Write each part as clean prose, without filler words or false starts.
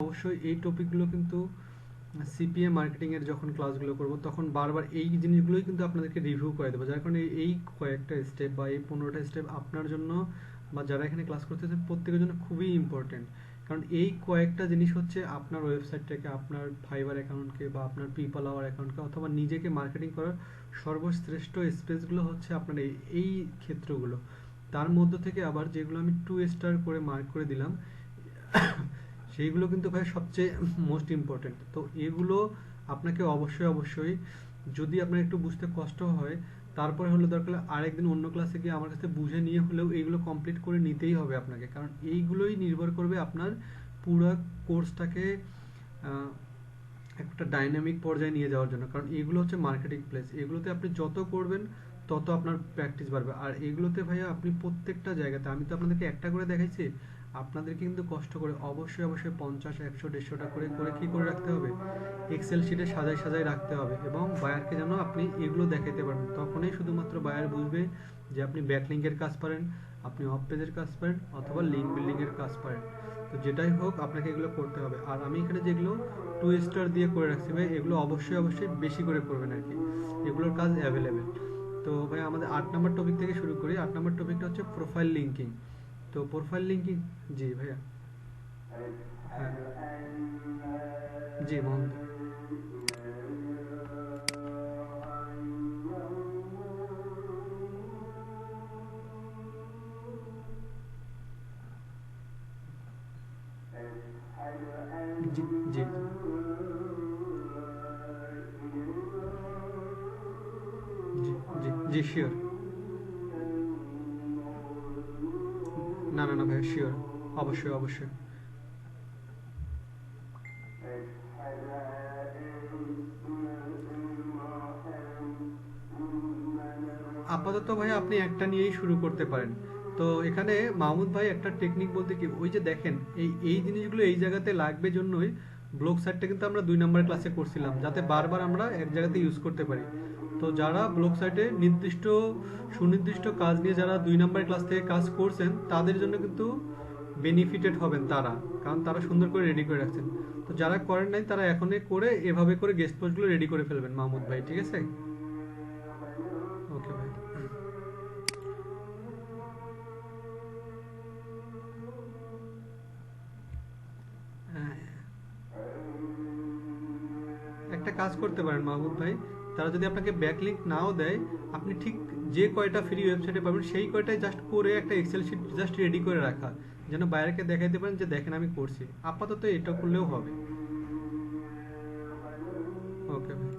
অবশ্যই এই টপিকগুলো কিন্তু সিপিএ মার্কেটিংয়ের যখন ক্লাসগুলো করব তখন বারবার এই জিনিসগুলোই কিন্তু আপনাদেরকে রিভিউ করে দেবো, যার কারণে এই কয়েকটা স্টেপ বা এই 15টা স্টেপ আপনার জন্য বা যারা এখানে ক্লাস করতেছে প্রত্যেকের জন্য খুবই ইম্পর্টেন্ট। কারণ এই কয়েকটা জিনিস হচ্ছে আপনার ওয়েবসাইটটাকে, আপনার ফাইবার অ্যাকাউন্টকে বা আপনার পিপল আওয়ার অ্যাকাউন্টকে অথবা নিজেকে মার্কেটিং করার সর্বশ্রেষ্ঠ স্পেসগুলো হচ্ছে আপনার এই ক্ষেত্রগুলো। তার মধ্য থেকে আবার যেগুলো আমি 2 স্টার করে মার্ক করে দিলাম সেইগুলো কিন্তু ভাই সবচেয়ে মোস্ট ইম্পর্টেন্ট। তো এগুলো আপনাকে অবশ্যই অবশ্যই, যদি আপনার একটু বুঝতে কষ্ট হয় তারপরে হলো দরকার আরেকদিন অন্য ক্লাসে গিয়ে আমার কাছে বুঝে নিয়ে হলেও এইগুলো কমপ্লিট করে নিতেই হবে আপনাকে, কারণ এইগুলোই নির্ভর করবে আপনার পুরো কোর্সটাকে একটা ডাইনামিক পর্যায়ে নিয়ে যাওয়ার জন্য। কারণ এগুলো হচ্ছে মার্কেটিং প্লেস, এগুলোতে আপনি যত করবেন তত আপনার প্র্যাকটিস বাড়বে। আর এগুলোতে ভাইয়া আপনি প্রত্যেকটা জায়গাতে, আমি তো আপনাদেরকে একটা করে দেখাইছি, আপনাদেরকে কিন্তু কষ্ট করে অবশ্যই অবশ্যই 50, 100, 150টা করে করে কি করে রাখতে হবে, এক্সেল শিটে সাজাই সাজাই রাখতে হবে এবং বায়ারকে যেন আপনি এগুলো দেখাইতে পারবেন। তখনই শুধুমাত্র বায়ার বুঝবে যে আপনি ব্যাকলিঙ্কের কাজ পারেন, আপনি অফ পেজের কাজ পারেন অথবা লিঙ্ক বিল্ডিংয়ের কাজ পারেন। তো যেটাই হোক আপনাকে এগুলো করতে হবে। আর আমি এখানে যেগুলো 2 স্টার দিয়ে করে রাখছি ভাই, এগুলো অবশ্যই অবশ্যই বেশি করে করবেন আর কি, এগুলোর কাজ অ্যাভেলেবেল। তো ভাই আমাদের 8 নম্বর টপিক থেকে শুরু করি। 8 নম্বর টপিকটা হচ্ছে প্রোফাইল লিঙ্কিং। তো প্রোফাইল লিঙ্কিং, জি ভাইয়া। হ্যাঁ, জি মোহাম্মদ। জি জি জি জি জি শিওর। না না না ভাই, শিওর, অবশ্যই অবশ্যই। আপাতত ভাই আপনি একটা নিয়েই শুরু করতে পারেন। তো এখানে মাহমুদ ভাই একটা টেকনিক বলতে কি, ওই যে দেখেন এই এই জিনিসগুলো এই জায়গাতে লাগবে জন্যই ব্লগ সাইটটা কিন্তু আমরা 2 নম্বর ক্লাসে করছিলাম, যাতে বারবার আমরা এক জায়গাতে ইউজ করতে পারি। তো যারা ব্লগ সাইটে নির্দিষ্ট সুনির্দিষ্ট কাজ নিয়ে যারা 2 নম্বর ক্লাস থেকে কাজ করছেন তাদের জন্য কিন্তু বেনিফিটেড হবেন তারা, কারণ তারা সুন্দর করে রেডি করে রাখছেন। তো যারা করেন নাই তারা এখনই করে এভাবে করে গেস্ট পোস্টগুলো রেডি করে ফেলবেন মাহমুদ ভাই, ঠিক আছে? ওকে ভাই। হ্যাঁ, একটা কাজ করতে পারেন মাহমুদ ভাই, তারা যদি আপনাকে ব্যাকলিংক নাও দেয়, আপনি ঠিক যে কয়টা ফ্রি ওয়েবসাইটে পাবেন সেই কয়টাই জাস্ট করে একটা এক্সেল শিট জাস্ট রেডি করে রাখা, যেন বাইরেকে দেখাইতে পারেন যে দেখেন আমি করছি। আপাতত এটা করলেও হবে। ওকে ভাই।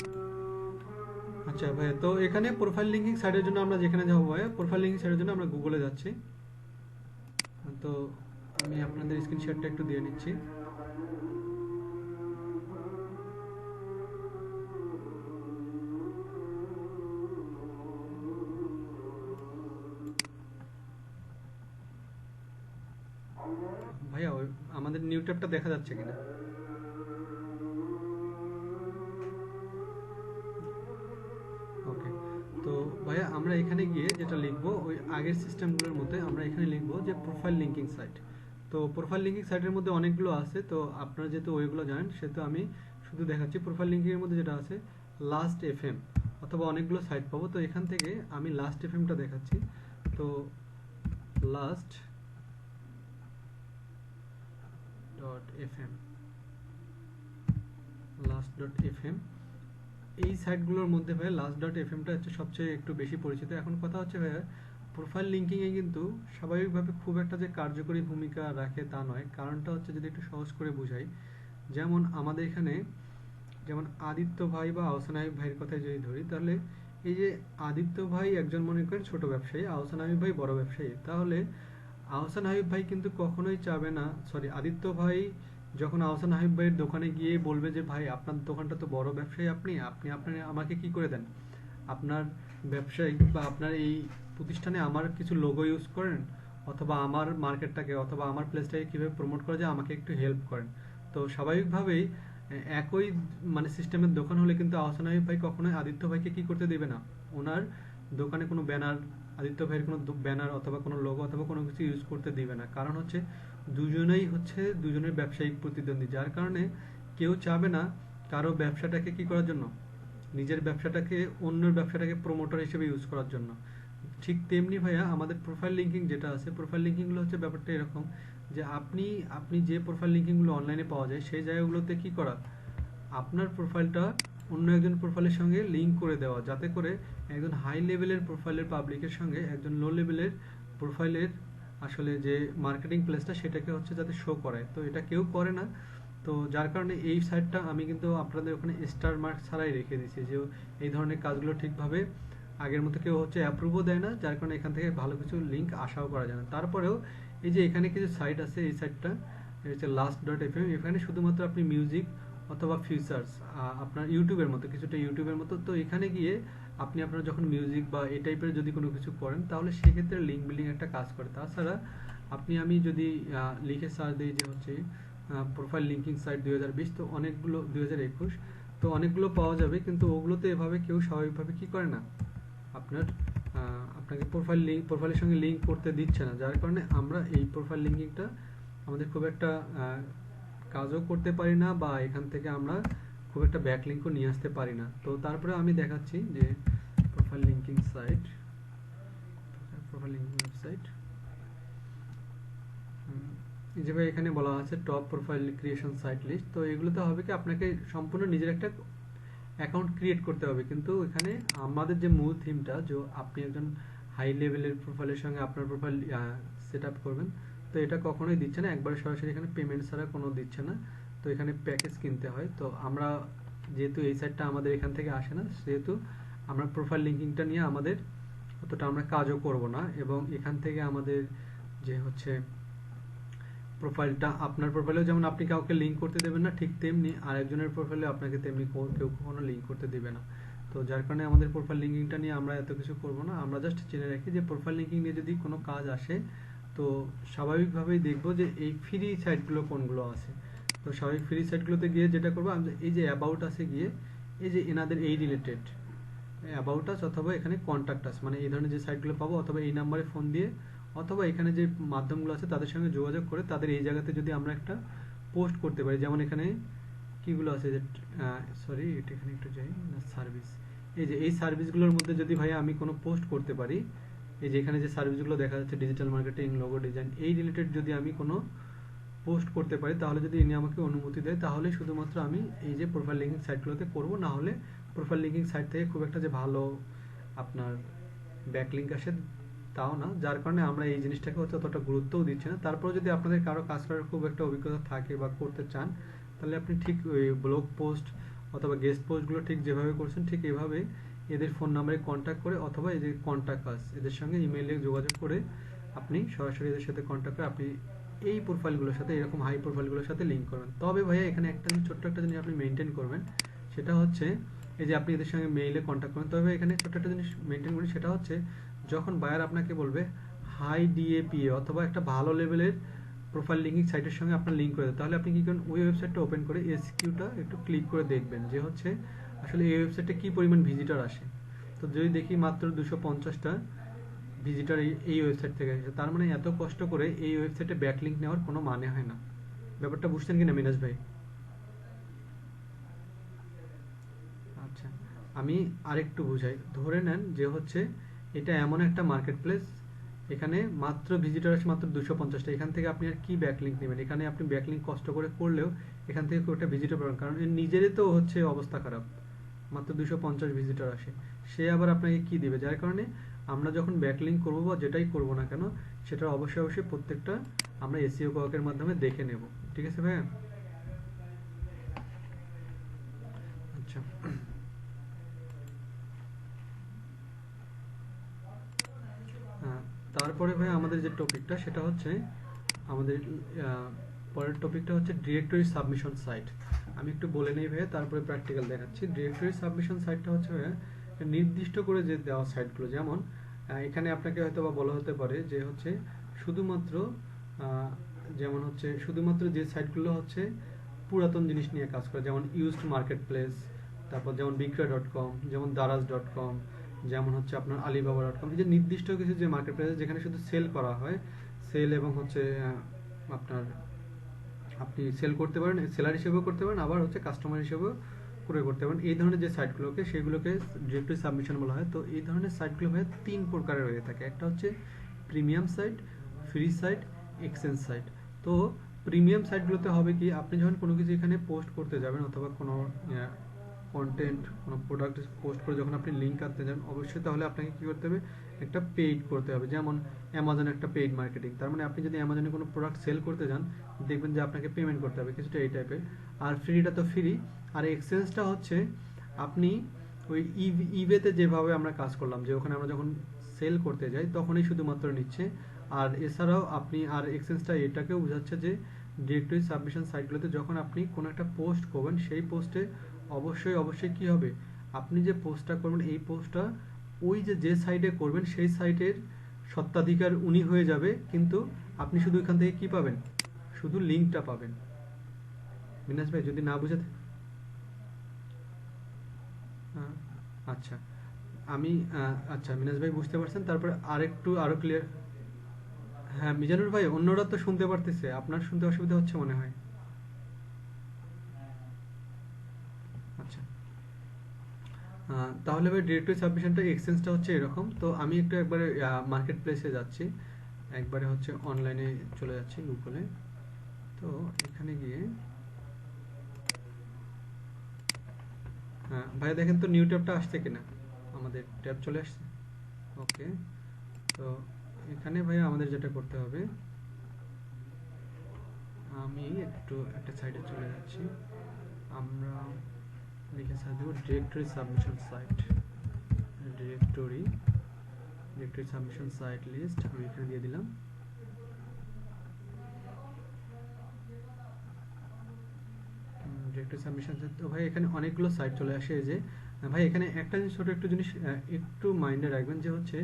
আচ্ছা ভাই, তো এখানে প্রোফাইল লিঙ্কিং সাইটের জন্য আমরা যেখানে যাবো ভাই, প্রোফাইল লিঙ্কিং সাইটের জন্য আমরা গুগলে যাচ্ছি। তো আমি আপনাদের স্ক্রিন শেয়ারটা একটু দিয়ে নিচ্ছি। ভাইয়া আমাদের নিউ ট্যাবটা দেখা যাচ্ছে কিনা? ওকে। তো ভাইয়া আমরা এখানে গিয়ে যেটা লিখবো ওই আগের সিস্টেমগুলোর মধ্যে আমরা এখানে লিখবো যে প্রোফাইল লিঙ্কিং সাইট। তো প্রোফাইল লিঙ্কিং সাইটের মধ্যে অনেকগুলো আছে, তো আপনারা যেহেতু ওইগুলো জানেন সেহেতু আমি শুধু দেখাচ্ছি। প্রোফাইল লিঙ্কিংয়ের মধ্যে যেটা আছে লাস্ট এফএম, অথবা অনেকগুলো সাইট পাবো। তো এখান থেকে আমি লাস্ট এফএমটা দেখাচ্ছি। তো last dot FM, last dot FM, এই সাইটগুলোর মধ্যে ভাই লাস্ট ডট এফএমটা হচ্ছে সবচেয়ে একটু বেশি পরিচিত। এখন কথা হচ্ছে ভাইয়া, প্রোফাইল লিঙ্কিংয়ে কিন্তু স্বাভাবিকভাবে খুব একটা যে কার্যকরী ভূমিকা রাখে তা নয়। কারণটা হচ্ছে যদি একটু সহজ করে বুঝাই, যেমন আমাদের এখানে যেমন আদিত্য ভাই বা আহসান হাবিব ভাইয়ের কথাই যদি ধরি, তাহলে এই যে আদিত্য ভাই একজন মনে করেন ছোট ব্যবসায়ী, আহসান হাবিব ভাই বড় ব্যবসায়ী, তাহলে আহসান হাবিব ভাই কিন্তু কখনোই চাবে না, সরি আদিত্য ভাই যখন আহসান হাবিব ভাইয়ের দোকানে গিয়ে বলবে যে ভাই আপনার দোকানটা তো বড় ব্যবসায়ী, আপনি আপনি আপনার আমাকে কি করে দেন, আপনার ব্যবসায়িক বা আপনার এই প্রতিষ্ঠানে আমার কিছু লোগো ইউজ করেন, অথবা আমার মার্কেটটাকে অথবা আমার প্লেসটাকে কীভাবে প্রমোট করা যায় আমাকে একটু হেল্প করেন। তো স্বাভাবিকভাবেই একই মানে সিস্টেমের দোকান হলে কিন্তু আহসান হাবিব ভাই কখনোই আদিত্য ভাইকে কি করতে দেবে না, ওনার দোকানে কোনো ব্যানার, আদিত্য ভাইয়ের কোনো ব্যানার অথবা কোনো লোগো অথবা কোনো কিছু ইউজ করতে দিবে না। কারণ হচ্ছে দুজনেই হচ্ছে দুজনের ব্যবসায়িক প্রতিদ্বন্দ্বী, যার কারণে কেউ চাবে না কারো ব্যবসাটাকে কি করার জন্য, নিজের ব্যবসাটাকে অন্যের ব্যবসাটাকে প্রমোটার হিসেবে ইউজ করার জন্য। ঠিক তেমনি ভাইয়া আমাদের প্রোফাইল লিঙ্কিং যেটা আছে, প্রোফাইল লিঙ্কিংগুলো হচ্ছে ব্যাপারটা এরকম যে আপনি আপনি যে প্রোফাইল লিঙ্কিংগুলো অনলাইনে পাওয়া যায় সেই জায়গাগুলোতে কি করা, আপনার প্রোফাইলটা অন্য একজন প্রোফাইলের সঙ্গে লিঙ্ক করে দেওয়া, যাতে করে একজন হাই লেভেলের প্রোফাইলের পাবলিকের সঙ্গে একজন লো লেভেলের প্রোফাইলের আসলে যে মার্কেটিং প্লেসটা সেটাকে হচ্ছে যাতে শো করায়। তো এটা কেউ করে না, তো যার কারণে এই সাইটটা আমি কিন্তু আপনাদের ওখানে স্টার মার্ক ছাড়াই রেখে দিয়েছি, যে এই ধরনের কাজগুলো ঠিকভাবে আগের মতো কেউ হচ্ছে অ্যাপ্রুভও দেয় না, যার কারণে এখান থেকে ভালো কিছু লিঙ্ক আশাও করা যায় না। তারপরেও এই যে এখানে কিছু সাইট আছে, এই সাইটটা হচ্ছে last.fm, এখানে শুধুমাত্র আপনি মিউজিক অথবা ফিচার্স, আপনার ইউটিউবের মতো কিছুটা, ইউটিউবের মতো। তো এখানে গিয়ে আপনি আপনার যখন মিউজিক বা এই টাইপের যদি কোনো কিছু করেন তাহলে সেক্ষেত্রে লিঙ্ক বিল্ডিং একটা কাজ করে। তাছাড়া আমি যদি লিখে সার্চ দিই যে হচ্ছে প্রোফাইল লিঙ্কিং সাইট 2020, তো অনেকগুলো 2021, তো অনেকগুলো পাওয়া যাবে, কিন্তু ওগুলোতে এভাবে কেউ স্বাভাবিকভাবে কি করে না, আপনার আপনাকে প্রোফাইলের সঙ্গে লিঙ্ক করতে দিচ্ছে না, যার কারণে আমরা এই প্রোফাইল লিঙ্কিংটা আমাদের খুব একটা কাজও করতে পারি না, বা এখান থেকে আমরা খুব একটা ব্যাকলিঙ্কও নিয়ে আসতে পারি না। তো তারপরে আমি দেখাচ্ছি যে profile linking site, profile linking website, এই যে ভাই এখানে বলা আছে top profile creation site list. তো এগুলোতে হবে কি, আপনাকে সম্পূর্ণ নিজের একটা অ্যাকাউন্ট ক্রিয়েট করতে হবে, কিন্তু এখানে আমাদের যে মূল থিমটা, যে আপনি একজন হাই লেভেলের প্রোফাইলের সঙ্গে আপনার প্রোফাইল সেট আপ করবেন, তো এটা কখনোই দিচ্ছে না, একবারে সরাসরি এখানে পেমেন্ট ছাড়া কোনো দিচ্ছে না। তো এখানে প্যাকেজ কিনতে হয়। তো আমরা যেহেতু এই সাইটটা আমাদের এখান থেকে আসে না, সেহেতু আমরা প্রোফাইল লিঙ্কিংটা নিয়ে আমাদের অতটা আমরা কাজও করব না, এবং এখান থেকে আমাদের যে হচ্ছে প্রোফাইলটা, আপনার প্রোফাইলেও যেমন আপনি কাউকে লিঙ্ক করতে দেবেন না, ঠিক তেমনি আরেকজনের প্রোফাইলে আপনাকে তেমনি কেউ কখনো লিঙ্ক করতে দেবে না। তো যার কারণে আমাদের প্রোফাইল লিঙ্কিংটা নিয়ে আমরা এত কিছু করব না। আমরা জাস্ট জেনে রাখি যে প্রোফাইল লিঙ্কিং নিয়ে যদি কোনো কাজ আসে, তো স্বাভাবিকভাবেই দেখব যে এই ফ্রি সাইটগুলো কোনগুলো আছে। তো স্বাভাবিক ফ্রি সাইটগুলোতে গিয়ে যেটা করবো, এই যে অ্যাবাউট আছে গিয়ে, এই যে এনাদের এই রিলেটেড অ্যাবাউট আস অথবা এখানে কন্ট্যাক্ট আস, মানে এই ধরনের যে সাইটগুলো পাবো, অথবা এই নাম্বারে ফোন দিয়ে অথবা এখানে যে মাধ্যমগুলো আছে তাদের সঙ্গে যোগাযোগ করে তাদের এই জায়গাতে যদি আমরা একটা পোস্ট করতে পারি, যেমন এখানে কিগুলো আছে যে সরি এটা এখানে একটু যাই না, সার্ভিস, এই যে এই সার্ভিসগুলোর মধ্যে যদি ভাই আমি কোনো পোস্ট করতে পারি, এই যে এখানে যে সার্ভিসগুলো দেখা যাচ্ছে ডিজিটাল মার্কেটিং, লোগো ডিজাইন, এই রিলেটেড যদি আমি কোনো পোস্ট করতে পারি, তাহলে যদি ইনি আমাকে অনুমতি দেয়, তাহলে শুধুমাত্র আমি এই যে প্রোফাইল লিঙ্কিং সাইটগুলোতে করব, না হলে প্রোফাইল লিঙ্কিং সাইট থেকে খুব একটা যে ভালো আপনার ব্যাকলিঙ্ক আসে তাও না, যার কারণে আমরা এই জিনিসটাকে হচ্ছে অতটা গুরুত্বও দিচ্ছি না। তারপর যদি আপনাদের কারো কাজ করার খুব একটা অভিজ্ঞতা থাকে বা করতে চান, তাহলে আপনি ঠিক ওই ব্লগ পোস্ট অথবা গেস্ট পোস্টগুলো ঠিক যেভাবে করছেন ঠিক এভাবে এদের ফোন নাম্বারে কন্ট্যাক্ট করে, অথবা এই যে কন্ট্যাক্ট আস এদের সঙ্গে ইমেইলে যোগাযোগ করে আপনি সরাসরি এদের সাথে কন্ট্যাক্ট করে আপনি এই প্রোফাইলগুলোর সাথে, এরকম হাই প্রোফাইলগুলোর সাথে লিঙ্ক করবেন। তবে ভাইয়া এখানে একটা ছোট্ট একটা জিনিস আপনি মেনটেন করবেন, সেটা হচ্ছে এই যে আপনি এদের সঙ্গে মেইলে কন্ট্যাক্ট করবেন, তবে এখানে ছোট্ট একটা জিনিস মেনটেন করবেন, সেটা হচ্ছে যখন বায়ার আপনাকে বলবে হাই ডিএপিএ অথবা একটা ভালো লেভেলের প্রোফাইল লিঙ্কিং সাইটের সঙ্গে আপনার লিঙ্ক করে দেয়, তাহলে আপনি কি করেন, ওই ওয়েবসাইটটা ওপেন করে এসকিউটা একটু ক্লিক করে দেখবেন যে হচ্ছে আসলে এই ওয়েবসাইটে কী পরিমাণ ভিজিটর আসে। তো যদি দেখি মাত্র 250টা ভিজিটর এই ওয়েবসাইট থেকে আসে, তার মানে এত কষ্ট করে এই ওয়েবসাইটে ব্যাকলিঙ্ক নেওয়ার কোনো মানে হয় না। ব্যাপারটা বুঝছেন কিনা মিনাজ ভাই? আচ্ছা, আমি আরেকটু বুঝাই। ধরে নেন যে হচ্ছে এটা এমন একটা মার্কেট প্লেস, এখানে মাত্র ভিজিটর আছে মাত্র 250টা, এখান থেকে আপনি আর কি ব্যাকলিঙ্ক নেবেন? এখানে আপনি ব্যাকলিঙ্ক কষ্ট করে করলেও এখান থেকে খুব একটা ভিজিটর পাবেন, কারণ এর নিজেরই তো হচ্ছে অবস্থা খারাপ, মাত্র 250 ভিজিটর আসে, সে আবার আপনাকে কি দিবে? যার কারণে আমরা যখন ব্যাকলিঙ্ক করবো বা যেটাই করব না কেন, সেটা অবশ্যই অবশ্যই প্রত্যেকটা আমরা এসইও কওয়াকের মাধ্যমে দেখে নেব। ঠিক আছে ভাইয়া? আচ্ছা, তারপরে ভাই আমাদের যে টপিকটা সেটা হচ্ছে আমাদের পরের টপিকটা হচ্ছে ডিরেক্টরি সাবমিশন সাইট। আমি একটু বলে নেই ভাইয়া, তারপরে প্র্যাকটিক্যাল দেখাচ্ছি। ডিরেক্টরি সাবমিশন সাইটটা হচ্ছে ভাইয়া নির্দিষ্ট করে যে দেওয়া সাইটগুলো, যেমন এখানে আপনাকে হয়তো বা বলা হতে পারে যে হচ্ছে শুধুমাত্র যেমন হচ্ছে শুধুমাত্র যে সাইটগুলো হচ্ছে পুরাতন জিনিস নিয়ে কাজ করে, যেমন ইউজড মার্কেট প্লেস, তারপর যেমন বিক্রয়.com, যেমন দারাজ.com, যেমন হচ্ছে আপনার আলিবাবা.com, এই যে নির্দিষ্ট কিছু যে মার্কেট প্লেস যেখানে শুধু সেল করা হয়, সেল এবং হচ্ছে আপনার আপনি সেল করতে পারেন, সেলার হিসেবেও করতে পারেন, আবার হচ্ছে কাস্টমার হিসেবেও ক্রয় করতে পারেন। এই ধরনের যে সাইটগুলোকে সেগুলোকে ডিরেক্টরি সাবমিশন বলা হয়। তো এই ধরনের সাইটগুলো হয়ে তিন প্রকারের হয়ে থাকে। একটা হচ্ছে premium site, free site, exchange site. তো প্রিমিয়াম সাইটগুলোতে হবে কি, আপনি যখন কোনো কিছু এখানে পোস্ট করতে যাবেন অথবা কোনো কন্টেন্ট, কোনো প্রোডাক্ট পোস্ট করে যখন আপনি লিঙ্ক আনতে যান, অবশ্যই তাহলে আপনাকে কী করতে হবে, একটা পেইড করতে হবে। যেমন অ্যামাজন একটা পেইড মার্কেটিং, তার মানে আপনি যদি অ্যামাজনে কোনো প্রোডাক্ট সেল করতে যান, দেখবেন যে আপনাকে পেমেন্ট করতে হবে কিছুটা এই টাইপের। আর ফ্রিটা তো ফ্রি। আর এক্সচেঞ্জটা হচ্ছে আপনি ওই ইবেতে যেভাবে আমরা কাজ করলাম, যে ওখানে আমরা যখন সেল করতে যাই তখনই শুধুমাত্র নিচ্ছে। আর এছাড়াও আপনি আর এক্সচেঞ্জটা এটাকেও বোঝাচ্ছে যে ডিরেক্টরি সাবমিশন সাইটগুলোতে যখন আপনি কোনো একটা পোস্ট করবেন, সেই পোস্টে অবশ্যই কী হবে, আপনি যে পোস্টটা করবেন এই পোস্টটা ওই যে সাইটে করবেন সেই সাইটের স্বত্বাধিকার উনি হয়ে যাবে, কিন্তু আপনি শুধু এখান থেকে কী পাবেন, শুধু লিঙ্কটা পাবেন। মিনাজ ভাই যদি না বুঝে আচ্ছা, আমি আচ্ছা মিনাজ ভাই বুঝতে পারছেন, তারপরে আরো ক্লিয়ার। হ্যাঁ মিজানুর ভাই, অন্যরা তো শুনতে পারতেছে, আপনার শুনতে অসুবিধা হচ্ছে মনে হয়। আচ্ছা, তাহলে ভাই ডিরেক্টরি সাবমিশনটা এক্সচেঞ্জটা হচ্ছে এরকম। তো আমি একবারে মার্কেট প্লেসে যাচ্ছি, একবারে হচ্ছে অনলাইনে চলে যাচ্ছি গুগলে। তো এখানে গিয়ে হ্যাঁ ভাই দেখেন তো নিউ ট্যাবটা আসছে কিনা, আমাদের ট্যাব চলে আসছে। ওকে, তো এখানে ভাই আমাদের যেটা করতে হবে, আমি একটু একটা সাইডে চলে যাচ্ছি। আমরা লিখে সার্চ দেবো directory submission site, directory submission site list, আমি এখানে দিয়ে দিলাম। ডিরেক্টরি সাবমিশন, তো ভাই এখানে অনেকগুলো সাইট চলে আসে। যে ভাই এখানে একটা জিনিস, ছোটো একটু জিনিস একটু মাইন্ডে রাখবেন, যে হচ্ছে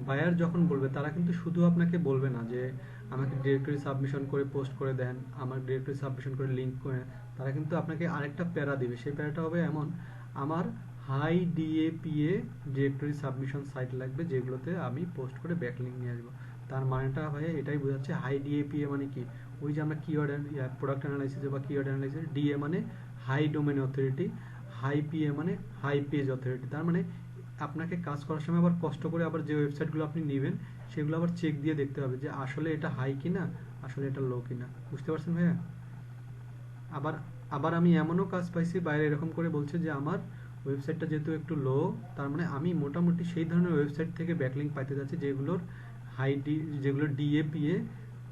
বায়ার যখন বলবে, তারা কিন্তু শুধু আপনাকে বলবে না যে আমাকে ডিরেক্টরি সাবমিশন করে পোস্ট করে দেন, আমার ডিরেক্টরি সাবমিশন করে লিঙ্ক করে, তারা কিন্তু আপনাকে আরেকটা প্যারা দিবে। সেই প্যারাটা হবে এমন, আমার high DA PA directory submission site লাগবে যেগুলোতে আমি পোস্ট করে ব্যাকলিঙ্ক নিয়ে আসবো। তার মানেটা ভাই এটাই বোঝাচ্ছে। হাই ডিএপিএ মানে কি, ওই যে আমরা কিওয়ার্ড প্রোডাক্ট অ্যানালাইসিস বা কিওয়ার্ড অ্যানালাইসিস, ডিএ মানে high domain authority, high PA মানে হাই পেজ অথরিটি। তার মানে আপনাকে কাজ করার সময় আবার কষ্ট করে আবার যে ওয়েবসাইটগুলো আপনি নেবেন সেগুলো আবার চেক দিয়ে দেখতে হবে যে আসলে এটা হাই কিনা, আসলে এটা লো কিনা। বুঝতে পারছেন ভাইয়া? আবার আবার আমি এমনও কাজ পাইছি বাইরে এরকম করে বলছে যে আমার ওয়েবসাইটটা যেহেতু একটু লো, তার মানে আমি মোটামুটি সেই ধরনের ওয়েবসাইট থেকে ব্যাকলিঙ্ক পাইতে যাচ্ছি যেগুলোর যেগুলোর ডিএপিএ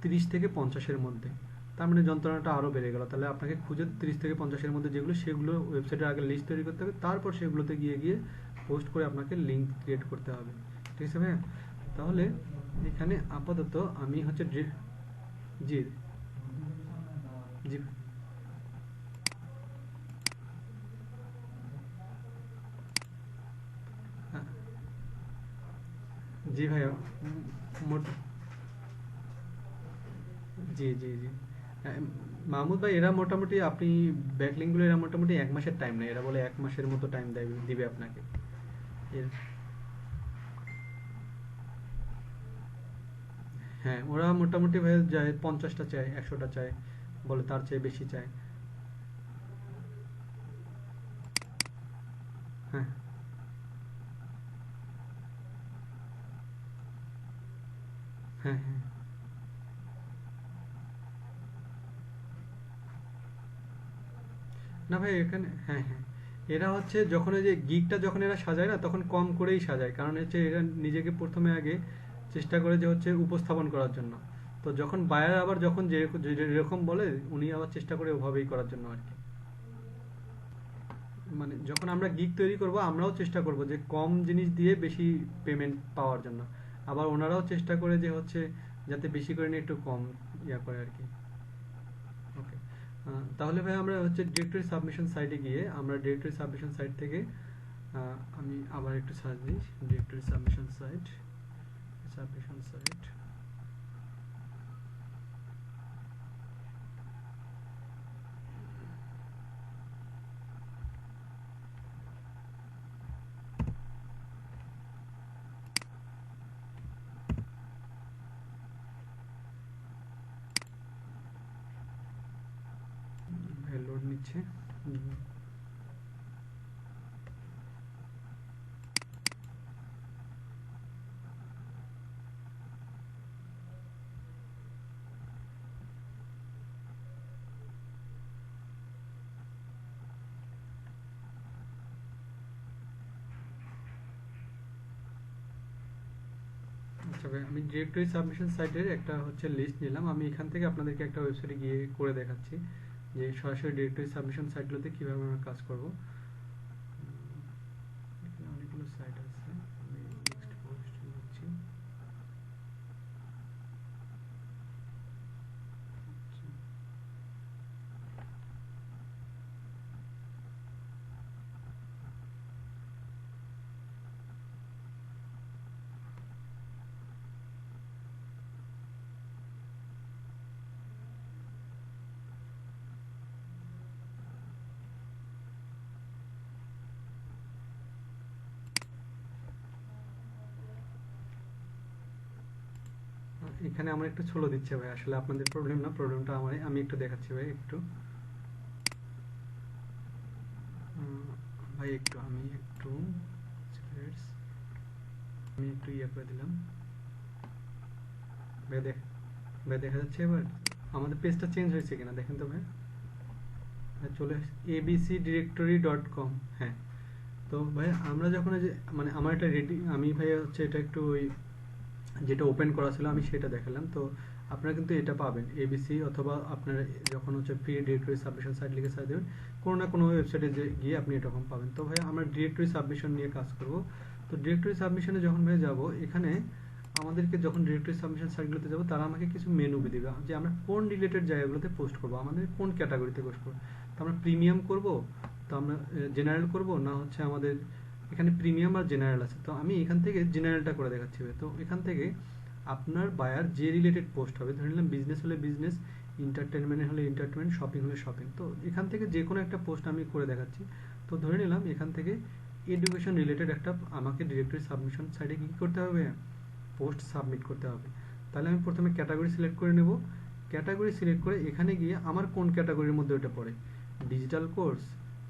30 থেকে 50-এর মধ্যে। তার মানে যন্ত্রণাটা আরও বেড়ে গেল। তাহলে আপনাকে খুঁজে 30 থেকে 50-এর মধ্যে যেগুলো, সেগুলো ওয়েবসাইটের আগে লিস্ট তৈরি করতে হবে, তারপর সেগুলোতে গিয়ে গিয়ে পোস্ট করে আপনাকে লিঙ্ক ক্রিয়েট করতে হবে। ঠিক আছে ভাইয়া? তাহলে এখানে আপাতত আমি হচ্ছে জি জি হ্যাঁ, জি ভাইয়া, মোট জি জি জি হ্যাঁ, মাহমুদ ভাই এরা মোটামুটি, আপনি ব্যাকলিংগুলো এরা মোটামুটি 1 মাসের টাইম নেয়, এরা বলে 1 মাসের মতো টাইম দিবে আপনাকে। এর হ্যাঁ, ওরা মোটামুটি ভাই যায় 50টা চায়, 100টা চায়, বলে তার চেয়ে বেশি চায়। হ্যাঁ হ্যাঁ হ্যাঁ না ভাই এখানে, হ্যাঁ হ্যাঁ, এরা হচ্ছে যখন ওই যে গিগটা যখন এরা সাজায় না, তখন কম করেই সাজায়, কারণ হচ্ছে এরা নিজেকে প্রথমে আগে চেষ্টা করে যে হচ্ছে উপস্থাপন করার জন্য। তো যখন বায়ার আবার যখন যেরকম বলে, উনি আবার চেষ্টা করে ওভাবেই করার জন্য আর কি। মানে যখন আমরা গিগ তৈরি করব, আমরাও চেষ্টা করব যে কম জিনিস দিয়ে বেশি পেমেন্ট পাওয়ার জন্য। আবার ওনারাও চেষ্টা করে যে হচ্ছে যাতে বেশি করে নিয়ে একটু কম ইয়া করে আর কি। ওকে, তাহলে ভাই আমরা হচ্ছে ডিরেক্টরি সাবমিশন সাইটে গিয়ে, আমরা ডিরেক্টরি সাবমিশন সাইট থেকে আমি আবার একটু সার্চ দিই, directory submission site, submission site. দিচ্ছি। আচ্ছা ভাই, আমি ডিরেক্টরি সাবমিশন সাইটের একটা হচ্ছে লিস্ট নিলাম। আমি এখান থেকে আপনাদেরকে একটা ওয়েবসাইটে গিয়ে করে দেখাচ্ছি যে সরাসরি ডিরেক্টরি সাবমিশন সাইটগুলোতে কীভাবে আমরা কাজ করব। এখানে অনেকগুলো সাইট আছে, আমি নেক্সট পোস্ট দিচ্ছি। এখানে আমার একটু ছোলো দিচ্ছে ভাই, আসলে আপনাদের প্রবলেম না, প্রবলেমটা আমারই। আমি একটু দেখাচ্ছি ভাই, একটু ভাই একটু আমি একটু ইয়ে করে দিলাম ভাই। ভাই দেখা যাচ্ছে এবার আমাদের পেজটা চেঞ্জ হয়েছে কিনা দেখেন তো ভাই। চলে abcdirectory.com। হ্যাঁ, তো ভাই আমরা যখন যে মানে আমার এটা রেডি, আমি ভাই হচ্ছে এটা একটু ওই যেটা ওপেন করা ছিল আমি সেটা দেখালাম। তো আপনারা কিন্তু এটা পাবেন এবিসি, অথবা আপনার যখন হচ্ছে ফ্রি ডিরেক্টরি সাবমিশন সাইট লিখে সার্চ দেবেন কোনো না কোনো ওয়েবসাইটে গিয়ে আপনি এরকম পাবেন। তো ভাই আমরা ডিরেক্টরি সাবমিশন নিয়ে কাজ করব। তো ডিরেক্টরি সাবমিশনে যখন ভাই যাব, এখানে আমাদেরকে যখন ডিরেক্টরি সাবমিশন সাইটগুলোতে যাব, তারা আমাকে কিছু মেনু দিবে যে আমরা কোন রিলেটেড জায়গাগুলোতে পোস্ট করব, আমাদের কোন ক্যাটাগরিতে পোস্ট করব। তো আমরা প্রিমিয়াম করব, তো আমরা জেনারেল করব, না হচ্ছে আমাদের এখানে প্রিমিয়াম আর জেনারেল আছে। তো আমি এখান থেকে জেনারেলটা করে দেখাচ্ছি। তো এখান থেকে আপনার বায়ার যে রিলেটেড পোস্ট হবে, ধরে নিলাম বিজনেস হলে বিজনেস, এন্টারটেনমেন্ট হলে এন্টারটেনমেন্ট, শপিং হলে শপিং, তো এখান থেকে যে কোনো একটা পোস্ট আমি করে দেখাচ্ছি। তো ধরে নিলাম এখান থেকে এডুকেশন রিলেটেড একটা আমাকে ডিরেক্টরি সাবমিশন সাইটে কী করতে হবে, পোস্ট সাবমিট করতে হবে। তাহলে আমি প্রথমে ক্যাটাগরি সিলেক্ট করে নেব। ক্যাটাগরি সিলেক্ট করে এখানে গিয়ে আমার কোন ক্যাটাগরির মধ্যে ওটা পড়ে, ডিজিটাল কোর্স,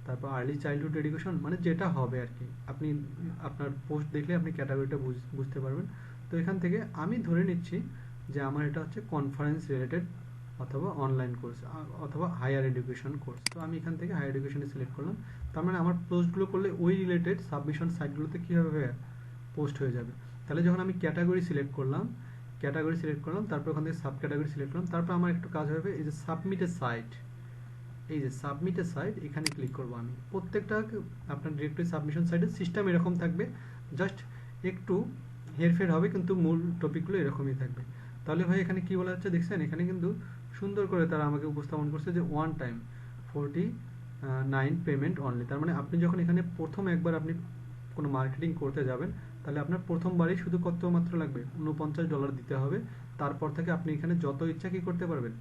তারপর আর্লি চাইল্ডহুড এডুকেশন, মানে যেটা হবে আর কি। আপনি আপনার পোস্ট দেখলে আপনি ক্যাটাগরিটা বুঝতে পারবেন। তো এখান থেকে আমি ধরে নিচ্ছি যে আমার এটা হচ্ছে কনফারেন্স রিলেটেড, অথবা অনলাইন কোর্স, অথবা হায়ার এডুকেশন কোর্স। তো আমি এখান থেকে হায়ার এডুকেশনে সিলেক্ট করলাম। তার মানে আমার পোস্টগুলো করলে ওই রিলেটেড সাবমিশন সাইটগুলোতে কীভাবে পোস্ট হয়ে যাবে। তাহলে যখন আমি ক্যাটাগরি সিলেক্ট করলাম, তারপর ওখান থেকে সাব ক্যাটাগরি সিলেক্ট করলাম, তারপর আমার একটু কাজ হবে এই যে সাবমিট এ সাইট, এই যে সাবমিট এ সাইট, এখানে ক্লিক করব আমি। প্রত্যেকটা আপনার ডিরেক্টরি সাবমিশন সাইটের সিস্টেম এরকম থাকবে, জাস্ট একটু হেরফের হবে, কিন্তু মূল টপিকগুলো এরকমই থাকবে। তাহলে ভাই এখানে কি বলা হচ্ছে দেখছেন, এখানে কিন্তু সুন্দর করে তারা আমাকে উপস্থাপন করছে যে ওয়ান টাইম 49 পেমেন্ট অনলি। তার মানে আপনি যখন এখানে প্রথম একবার আপনি কোনো মার্কেটিং করতে যাবেন, তাহলে আপনার প্রথমবারই শুধু কত মাত্র লাগবে, $49 দিতে হবে। তারপর থেকে আপনি এখানে যত ইচ্ছা কি করতে পারবেন,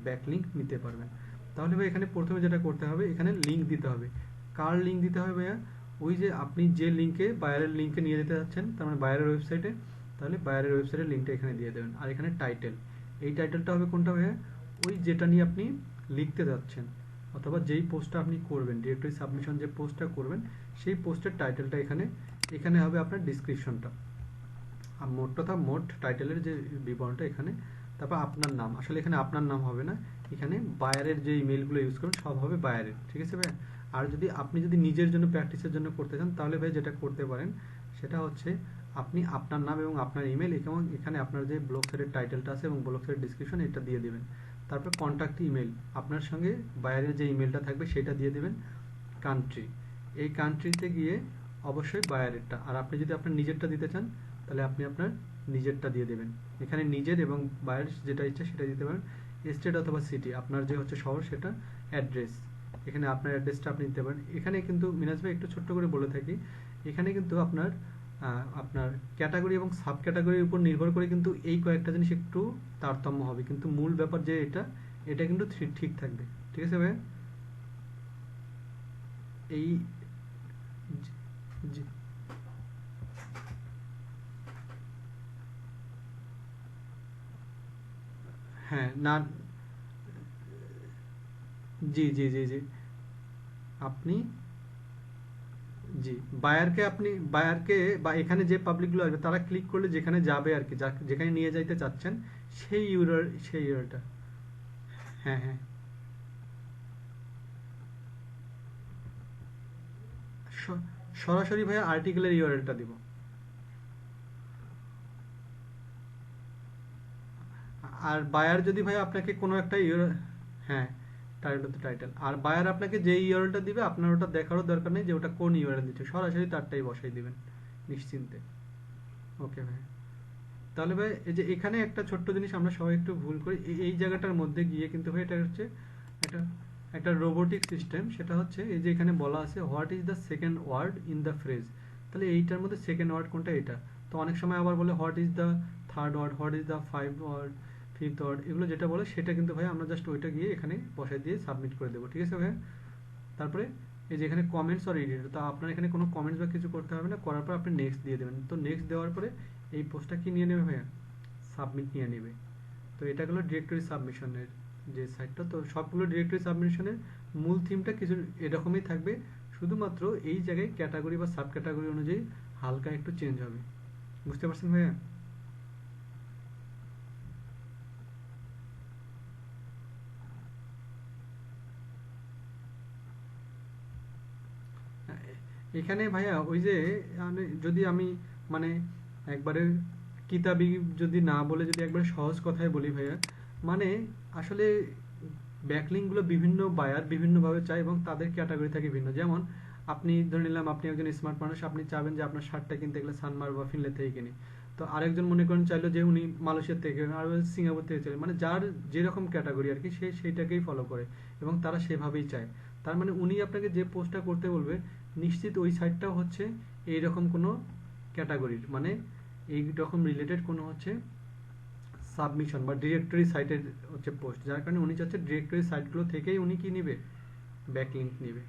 ব্যাকলিঙ্ক নিতে পারবেন। তাহলে ভাই এখানে প্রথমে যেটা করতে হবে, এখানে লিঙ্ক দিতে হবে। কার লিঙ্ক দিতে হবে ভাইয়া, ওই যে আপনি যে লিঙ্কে বায়ারের লিঙ্কে নিয়ে যেতে যাচ্ছেন, তার মানে বায়ারের ওয়েবসাইটে, তাহলে বায়ারের ওয়েবসাইটের লিঙ্কটা এখানে দিয়ে দেবেন। আর এখানে টাইটেল, এই টাইটেলটা হবে কোনটা ভাইয়া, ওই যেটা নিয়ে আপনি লিখতে যাচ্ছেন, অথবা যেই পোস্টটা আপনি করবেন, ডিরেক্টরি সাবমিশন যে পোস্টটা করবেন, সেই পোস্টের টাইটেলটা এখানে হবে আপনার ডিসক্রিপশনটা। আর মোট টাইটেলের যে বিবরণটা এখানে। তারপর আপনার নাম, আসলে এখানে আপনার নাম হবে না, এখানে বায়ারের যে ইমেলগুলো ইউজ করবেন সব হবে বায়ারের, ঠিক আছে ভাই। আর আপনি যদি নিজের জন্য প্র্যাকটিসের জন্য করতে চান, তাহলে ভাই যেটা করতে পারেন সেটা হচ্ছে আপনি আপনার নাম এবং আপনার ইমেল, এবং এখানে আপনার যে ব্লগ সাইটের টাইটেলটা আছে এবং ব্লগ সাইটের ডিসক্রিপশন, এটা দিয়ে দেবেন। তারপর কন্ট্যাক্ট ইমেল, আপনার সঙ্গে বায়ারের যে ইমেলটা থাকবে সেটা দিয়ে দেবেন। কান্ট্রি, এই কান্ট্রিতে গিয়ে অবশ্যই বায়ারেরটা, আর আপনি যদি আপনার নিজেরটা দিতে চান তাহলে আপনি আপনার নিজেরটা দিয়ে দেবেন। এখানে নিজের এবং বায়ার যেটা ইচ্ছা সেটা দিতে পারেন। স্টেট অথবা সিটি, আপনার যে হচ্ছে শহর সেটা, অ্যাড্রেস, এখানে আপনার অ্যাড্রেসটা আপনি দিতে পারেন। এখানে কিন্তু মিনাজ ভাই একটু ছোট্ট করে বলে থাকি, এখানে কিন্তু আপনার ক্যাটাগরি এবং সাব ক্যাটাগরির উপর নির্ভর করে কিন্তু এই কয়েকটা জিনিস একটু তারতম্য হবে, কিন্তু মূল ব্যাপার যে এটা কিন্তু ঠিক থাকবে, ঠিক আছে ভাই। এই হ্যাঁ না, জি জি জি জি আপনি জি বায়ারকে বা এখানে যে পাবলিকগুলো আসবে তারা ক্লিক করলে যেখানে যাবে আর কি, যেখানে নিয়ে যাইতে চাচ্ছেন সেই ইউআরএলটা। হ্যাঁ হ্যাঁ, স- সরাসরি ভাইয়া আর্টিকেলের ইউআরএলটা দিব। আর বায়ার যদি ভাই আপনাকে কোনো একটা হ্যাঁ, টাইটেল তো টাইটেল, আর বায়ার আপনাকে যে ইউআরএলটা দিবে আপনার ওটা দেখারও দরকার নেই যে ওটা কোন ইউআরএল দিচ্ছে, সরাসরি তারটাই বসাই দিবেন নিশ্চিন্তে। ওকে ভাই, তাহলে ভাই এই যে এখানে একটা ছোট্ট জিনিস আমরা সবাই একটু ভুল করি, এই জায়গাটার মধ্যে গিয়ে কিন্তু ভাই এটা হচ্ছে একটা একটা রোবোটিক সিস্টেম। সেটা হচ্ছে এই যে এখানে বলা আছে what is the second word in the phrase, তাহলে এইটার মধ্যে সেকেন্ড ওয়ার্ড কোনটা, এটা। তো অনেক সময় আবার বলে what is the third word, what is the five word, fifth word, এগুলো যেটা বলে সেটা কিন্তু ভাই আমরা জাস্ট ওইটা গিয়ে এখানে বসাই দিয়ে সাবমিট করে দেবো, ঠিক আছে ভাই। তারপরে এই যে এখানে কমেন্টস আর এডিট, তো আপনার এখানে কোনো কমেন্টস বা কিছু করতে হবে না, করার পর আপনি নেক্সট দিয়ে দেবেন। তো নেক্সট দেওয়ার পরে এই পোস্টটা কি নিয়ে নেবে ভাইয়া, সাবমিট নিয়ে নেবে। তো এটা হলো ডিরেক্টরি সাবমিশনের যে সাইটটা। তো সবগুলো ডিরেক্টরি সাবমিশনের মূল থিমটা কিছু এরকমই থাকবে, শুধুমাত্র এই জায়গায় ক্যাটাগরি বা সাব ক্যাটাগরি অনুযায়ী হালকা একটু চেঞ্জ হবে। বুঝতে পারছেন ভাইয়া? এখানে ভাইয়া ওই যে যদি আমি মানে একবারে কিতাবি যদি না বলে যদি একবারে সহজ কথায় বলি ভাইয়া, মানে আসলে ব্যাকলিংগুলো বিভিন্ন বায়ার বিভিন্নভাবে চায় এবং তাদের ক্যাটাগরি থাকে ভিন্ন। যেমন আপনি ধরে নিলাম আপনি একজন স্মার্ট মানুষ, আপনি চাবেন যে আপনার শার্টটা কিনতে গেলে সানমার বা ফিনলে থেকে কিনি। তো আরেকজন মনে করেন চাইলো যে উনি মালয়েশিয়া থেকে আর সিঙ্গাপুর থেকে চাইলে, মানে যার যেরকম ক্যাটাগরি আর কি সে সেইটাকেই ফলো করে এবং তারা সেভাবেই চায়। তার মানে উনি আপনাকে যে পোস্টটা করতে বলবে নিশ্চিত ওই সাইটটাও হচ্ছে এইরকম কোনো ক্যাটাগরির, মানে এই রকম রিলেটেড কোনো হচ্ছে সাবমিশন বা ডিরেক্টরি সাইটের হচ্ছে পোস্ট, যার কারণে উনি চাচ্ছে ডিরেক্টরি সাইটগুলো থেকেই উনি কি নিবে, ব্যাকলিংক নিবে।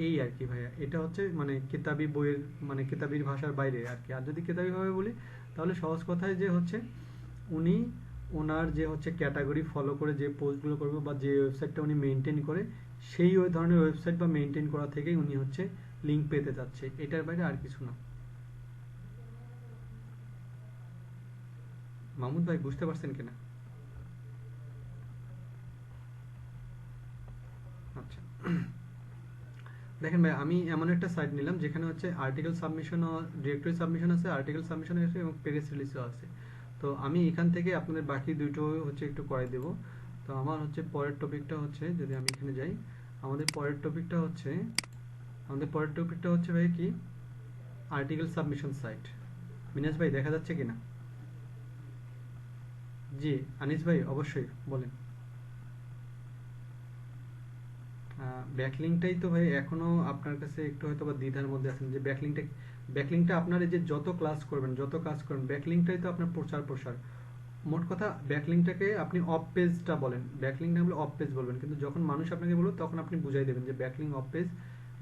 এই আর কি ভাইয়া, এটা হচ্ছে মানে কিতাবি বইয়ের মানে কিতাবির ভাষার বাইরে আর কি। আর যদি কিতাবি ভাবে বলি তাহলে সহজ কথায় যে হচ্ছে উনি ওনার যে হচ্ছে ক্যাটাগরি ফলো করে যে পোস্টগুলো করবে বা যে ওয়েবসাইটটা উনি মেনটেন করে সেই ওই ধরনের ওয়েবসাইট বা মেনটেন করা থেকেই উনি হচ্ছে লিঙ্ক পেতে যাচ্ছে, এটার বাইরে আর কিছু না। মাহমুদ ভাই বুঝতে পারছেন কিনা? আচ্ছা, দেখেন ভাই আমি এমন একটা সাইট নিলাম যেখানে হচ্ছে আর্টিকেল সাবমিশন ও ডিরেক্টরি সাবমিশন আছে, আর্টিকেল সাবমিশন আছে এবং প্রেস রিলিজও আছে। তো আমি এখান থেকে আপনাদের বাকি দুটো হচ্ছে একটু করাই দেব। তো আমার হচ্ছে পরের টপিকটা হচ্ছে, যদি আমি এখানে যাই, আমাদের পরের টপিকটা হচ্ছে ভাই কি, আর্টিকেল সাবমিশন সাইট। মিনাজ ভাই দেখা যাচ্ছে কিনা? জি, আনিস ভাই অবশ্যই বলেন। ব্যাকলিংটাই তো ভাই এখনো আপনার কাছে একটু হয়তো বা দ্বিধার মধ্যে আছেন যে ব্যাকলিংটা আপনার এই যে যত ক্লাস করবেন যত কাজ করবেন ব্যাকলিংটাই তো আপনার প্রচার প্রসার। মোট কথা ব্যাকলিংটাকে আপনি অফ পেজটা বলেন, ব্যাকলিং না বলে অফ পেজ বলবেন, কিন্তু যখন মানুষ আপনাকে বলবে তখন আপনি বুঝাই দেবেন যে backlink of page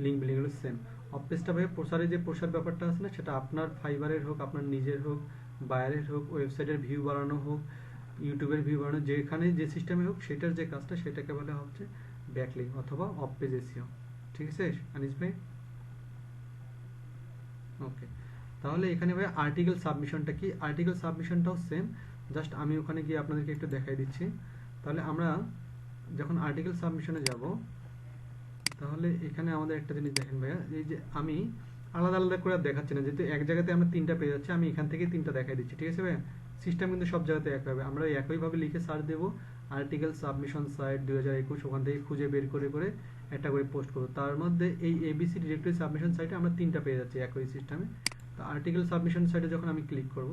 link billing এগুলো সেম। অফ পেজটা ভাই প্রসারে যে প্রসার ব্যাপারটা আছে না, সেটা আপনার ফাইবারের হোক, আপনার নিজের হোক, বায়ারের হোক, ওয়েবসাইটের ভিউ বাড়ানো হোক, ইউটিউবের ভিউ বাড়ানো, যেখানে যে সিস্টেমে হোক সেটার যে কাজটা সেটাকে বলে হচ্ছে ব্যাকলিং অথবা অফ পেজ এসইও। ঠিক আছে আনিস ভাই? ওকে, তাহলে এখানে ভাই আর্টিকেল সাবমিশনটা কি, আর্টিকেল সাবমিশনটাও সেম, জাস্ট আমি ওখানে গিয়ে আপনাদেরকে একটু দেখাই দিচ্ছি। তাহলে আমরা যখন আর্টিকেল সাবমিশনে যাব, তাহলে এখানে আমাদের একটা জিনিস দেখেন ভাইয়া, এই যে আমি আলাদা আলাদা করে আর দেখাচ্ছি না, যেহেতু এক জায়গাতে আমরা তিনটা পেয়ে যাচ্ছি, আমি এখান থেকে তিনটা দেখাই দিচ্ছি, ঠিক আছে ভাইয়া? সিস্টেম কিন্তু সব জায়গাতে এক হবে, আমরা একইভাবে লিখে সার্চ দেবো আর্টিকেল সাবমিশন সাইট 2021, ওখান থেকে খুঁজে বের করে করে একটা করে পোস্ট করবো। তার মধ্যে এই এবিসি ডিরেক্টরি সাবমিশন সাইটে আমরা তিনটা পেয়ে যাচ্ছি একই সিস্টেমে। তো আর্টিকেল সাবমিশন সাইটে যখন আমি ক্লিক করব,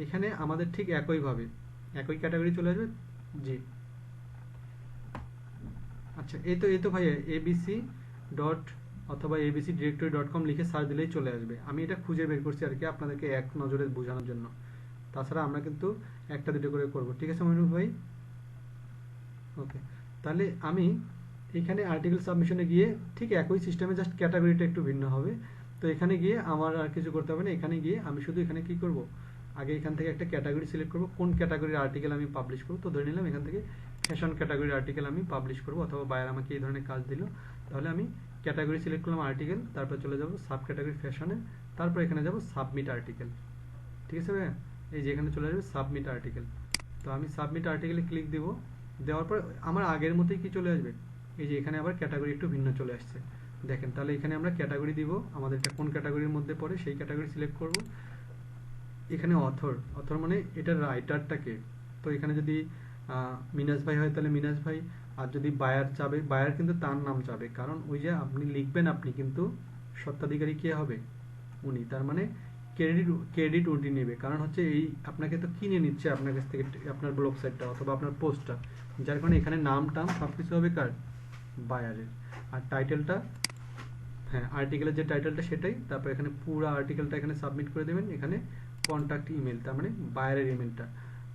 এখানে আমাদের ঠিক একইভাবে একই ক্যাটাগরি চলে আসবে। জি, আচ্ছা, এই তো ভাইয়া এবিসি ডট অথবা এবিসি ডিরেক্টরি ডট কম লিখে সার্চ দিলেই চলে আসবে। আমি এটা খুঁজে বের করছি আর কি আপনাদেরকে এক নজরে বোঝানোর জন্য, তাছাড়া আমরা কিন্তু একটা দুটো করে করব, ঠিক আছে মইনুল ভাই? ওকে, তাহলে আমি এখানে আর্টিকেল সাবমিশনে গিয়ে ঠিক একই সিস্টেমে জাস্ট ক্যাটাগরিটা একটু ভিন্ন হবে। তো এখানে গিয়ে আমার আর কিছু করতে হবে না, এখানে গিয়ে আমি শুধু এখানে কি করব, আগে এখান থেকে একটা ক্যাটাগরি সিলেক্ট করব, কোন ক্যাটাগরির আর্টিকেল আমি পাবলিশ করব। তো ধরে নিলাম এখান থেকে ফ্যাশন ক্যাটাগরির আর্টিকেল আমি পাবলিশ করব, অথবা বায়ার আমাকে এই ধরনের কাজ দিল, তাহলে আমি ক্যাটাগরি সিলেক্ট করলাম আর্টিকেল, তারপর চলে যাব সাব ক্যাটাগরি ফ্যাশনে, তারপর এখানে যাব সাবমিট আর্টিকেল। ঠিক আছে ভাইয়া, এই যে এখানে চলে যাবে সাবমিট আর্টিকেল। তো আমি সাবমিট আর্টিকেলে ক্লিক দেব, দেওয়ার পর আমার আগের মতোই কি চলে আসবে, এই যে এখানে আবার ক্যাটাগরি একটু ভিন্ন চলে আসছে। দেখেন, তাহলে এখানে আমরা ক্যাটাগরি দিব, আমাদের এটা কোন ক্যাটাগরির মধ্যে পড়ে সেই ক্যাটাগরি সিলেক্ট করব। এখানে অথর, অথর মানে এটার রাইটারটাকে, তো এখানে যদি মিনাজ ভাই হয় তাহলে মিনাজ ভাই, আর যদি বায়ার চাবে, বায়ার কিন্তু তার নাম চাবে, কারণ ওই যে আপনি লিখবেন, আপনি কিন্তু স্বত্বাধিকারী কে হবে, উনি, তার মানে ক্রেডিট ক্রেডিট উনি নেবে, কারণ হচ্ছে এই আপনাকে তো কিনে নিচ্ছে আপনার কাছ থেকে আপনার ব্লগ সাইটটা অথবা আপনার পোস্টটা, যার কারণে এখানে নাম টাম সব কিছু হবে কার, বায়ারের। আর টাইটেলটা, হ্যাঁ আর্টিকেলের যে টাইটেলটা সেটাই, তারপর এখানে পুরো আর্টিকেলটা এখানে সাবমিট করে দেবেন, এখানে কন্ট্যাক্ট ইমেল, তার মানে বায়ারের ইমেলটা,